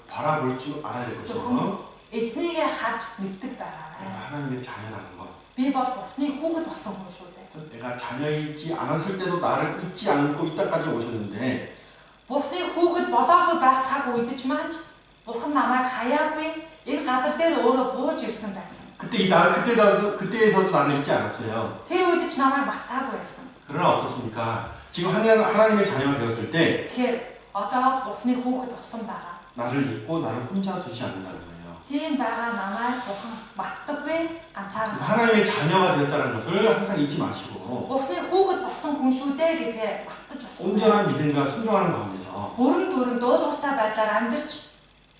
바라볼 줄 알아야 될 것이며 Эзнийгээ харж мэддэг байгаарай. 내가 하나님의 자녀라는 것 Би бол Бурхны хүүхэд болсон хүн шүү дээ. 내가 자녀이지 않았을 때도 나를 잊지 않고 이 땅까지 오셨는데 Бурхны хүүхэд болоогүй байх цаг үедч маань Бурхан намайг хаяагүй энэ газар дээр өөрөө бууж ирсэн байсан. 그때에서도 나를 잊지 않았어요. Тэр үед ч намайг мартаагүй байсан. 그러나 어떻습니까? 지금 하나님의 자녀가 되었을 때 Тэгэхээр одоо Бурхны хүүхэд болсон байгаа. 나를 잊고 나를 혼자 두지 않는다는 거예요. Тийм байгаа намайг Бурхан мартдаггүй ганцаараа. 하나님의 자녀가 되었다는 것을 항상 잊지 마시고 Бурхны хүүхэд болсон хүн шүү дээ гэдгээ мартаж болохгүй. 온전한 믿음과 순종하는 가운데서 Бүрэн дүрэн дуулууртай байдлаар амьдарч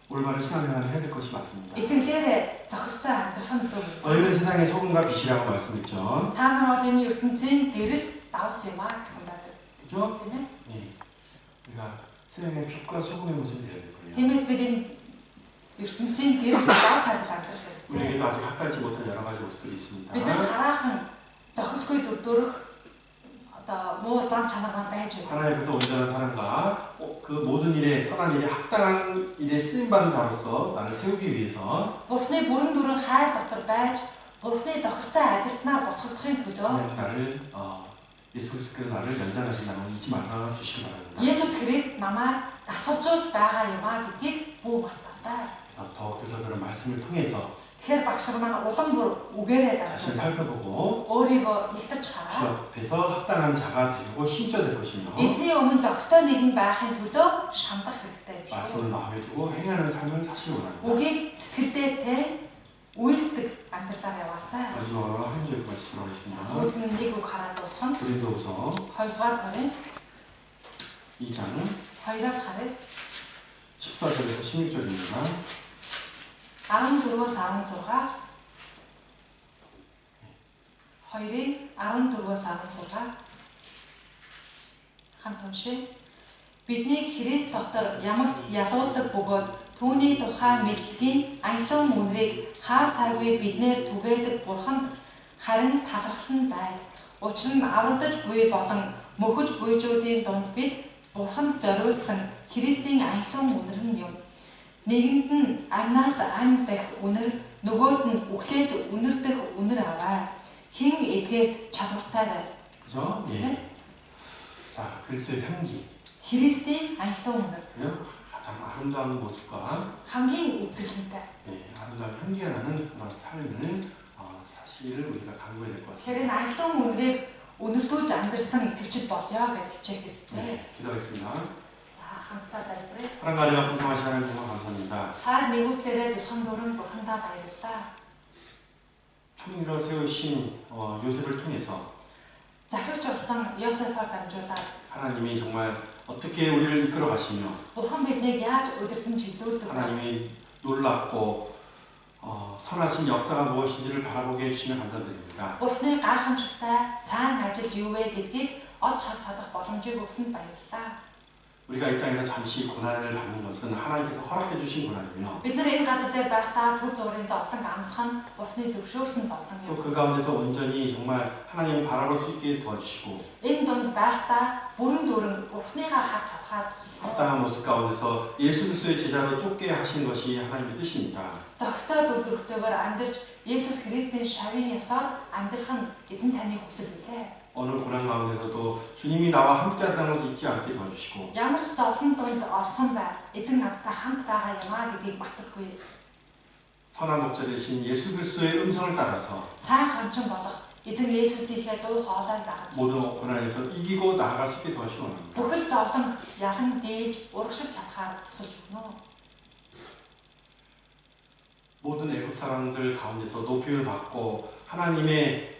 올바른 신앙생활을 해야 될 것이 맞습니다. итгэлээрээ зохистой амьдрах нь зөв. 너희는 세상의 소금과 빛이라고 말씀했죠. Та нар бол энэ ертөнцийн гэрэл давс юм аа гэсэн байдаг. 그죠? Тийм ээ. 네. 우리가 세상의 빛과 소금의 모습이 되어야 될 거예요. Тиймээс бид энэ ертөнцийн гэрэл давс амьдрах хэрэгтэй. 우리에게도 아직 합당치 못한 여러 가지 모습들이 있습니다. Бид нар хараахан зохисгүй дүрдөрөх одоо муу зам чанараар байж байна. 하나님 앞에서 온전한 사람과 그 모든 일에 선한 일에 합당한 일에 쓰임받은 자로서 나를 세우기 위해서 Бурхны бүрэн дүрэн хайр дотор байж Бурхны зохистой ажилтнаар босгодохын төлөө 하나님 나를 예수 그리스도께서 나를 연단하신다는 걸 잊지 말아 주시기 바랍니다. Есүс Христ намайг дасгалжуулж байгаа юм аа гэдгийг бүү мартаасай. 그래서 더 교사들은 말씀을 통해서 Тэгэхээр багш нар маань улам бүр үгээрээ 자신을 дагуулж 살펴보고 өөрийгөө нэгтэж 주 хараа. 앞에서 합당한 자가 되려고 힘써야 될 것이며 Эзний өмнө зохистой нэгэн байхын төлөө шандах хэрэгтэй юм шүү. 말씀을 마음에 두고 행하는 삶을 사실 원합니다. Үгийг сэтгэлдээ тэ үйлддэг амьдралаар яваасай. 마지막으로 한 줄 말씀 들어가겠습니다. Сүүлд нь нэг үг хараад дуусгана. 고린도후서 2-р Коринт 2장 2-оос харъя. 14절에서 16절입니다. 14-өөс 16. 2-ын 14-өөс 16. Хамт уншия. Бидний Христ дотор ямагт ялуулдаг бөгөөд түүний тухай мэдлэгийн аялан үнрийг хаа сайгүй биднээр түгээдэг Бурханд харин талархал нь байг. Учир нь аврагдаж буй болон мөхөж буйжуудын дунд бид Бурханд зориулсан Христийн аялан үнэр нь юм. Нэгэнд нь амнаас ам дах үнэр, нөгөөд нь үхлээс үнэр дэх үнэр аваа. Хэн эдгээр чадвартай байв. 그죠? 예. 자, 그리스도의 향기. Христийн аялан үнэр. 그죠? 가장 아름다운 모습과 хамгийн үзэсгэлэнтэй. 예, 아름다운 향기가 나는 그런 삶을 사실을 우리가 강구해야 될 것 같습니다. Тэгэхээр энэ аялан үнэрийг үнэртүүлж амьдрсан итгэгчд болёо гэж хичээх хэрэгтэй. 네, 기도하겠습니다. За хамтдаа залбирая. 하나님 아리가 풍성하신 하나님 정말 감사합니다. Хайр нэгүслээрээ бэлхэн дуран Бурхандаа баярлалаа. 총리로 세우신 요셉을 통해서 Захирч болсон Йосефаар дамжуулаад 하나님이 정말 어떻게 우리를 이끌어 가시며 Бурхан биднийг яаж удирдан чиглүүлдэг вэ? 하나님이 놀랍고 선하신 역사가 무엇인지를 바라보게 해주시면 감사드립니다. Бурханы гайхамшигтай сайн ажилд юу вэ гэдгийг олж харж чадах боломжийг өгсөнд баярлалаа. 우리가 이 땅에서 잠시 고난을 받는 것은 하나님께서 허락해 주신 고난이며 Бид нар энэ газар дээр байхдаа түр зургийн зовлон амсах нь Бурхны зөвшөөрсөн зовлон 또 юм. 그 가운데서 온전히 정말 하나님을 바라볼 수 있게 도와주시고 Энэ дунд байхдаа бүрэн дүрэн Бурхныгаа харж авахаар хүсэлтэй. 합당한 모습 가운데서 예수 그리스도의 제자로 쫓게 하신 것이 하나님의 뜻입니다. Зохистой дүр төрхтэйгээр амьдарч Есүс Христийн шавийн ёсоор амьдрах нь эзэн таны хүсэл билээ. 어느 고난 가운데서도 주님이 나와 함께 한다는 것을 잊지 않게 도와주시고 Ямар ч зовлон дунд орсон бай эзэн надтай хамт байгаа юмаа гэдгийг мартахгүй. 선한 목자 되신 예수 그리스도의 음성을 따라서 Сайн хончин болох эзэн Есүсийнхээ дуу хоолойг дагаж 모든 고난에서 이기고 나아갈 수 있게 도와주시기 원합니다. бүхэл зовлон ялан дээж урагшиж чадхаар тусалж өгнө. 모든 애국 사람들 가운데서 높임을 받고 하나님의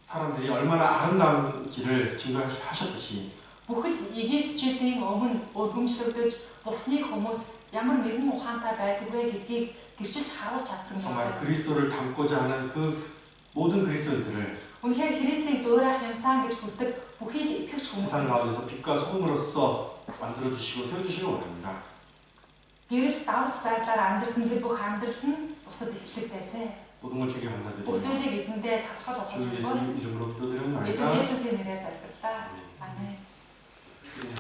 사람들이 얼마나 아름다운지를 증거하셨듯이 Бүхэл Египтчүүдийн өмнө өргөмжлөгдөж Бурхны хүмүүс ямар мэрэгэн ухаантай байдаг вэ гэдгийг гэрчилж харуулж чадсан 정말 Йосеф. 그리스도를 닮고자 하는 그 모든 그리스도인들을 Үнэхээр Христийг дуурайх юмсан гэж хүсдэг бүхий л итгэгч 세상 хүмүүс. 가운데서 빛과 소금으로써 만들어 주시고 세워 주시기 원합니다. Гэрэл давс байдлаар амьдрсан тэр бүх амьдрал нь бусад илчлэгдээсэ. 모든 걸 주께 Бүх 감사드립니다. зүйлийг эзэндээ талхал 주 болгож 예수 өгөө. 이름으로 Эзэн 기도드립니다. Есүсийн нэрээр залбирлаа. Амен. 네.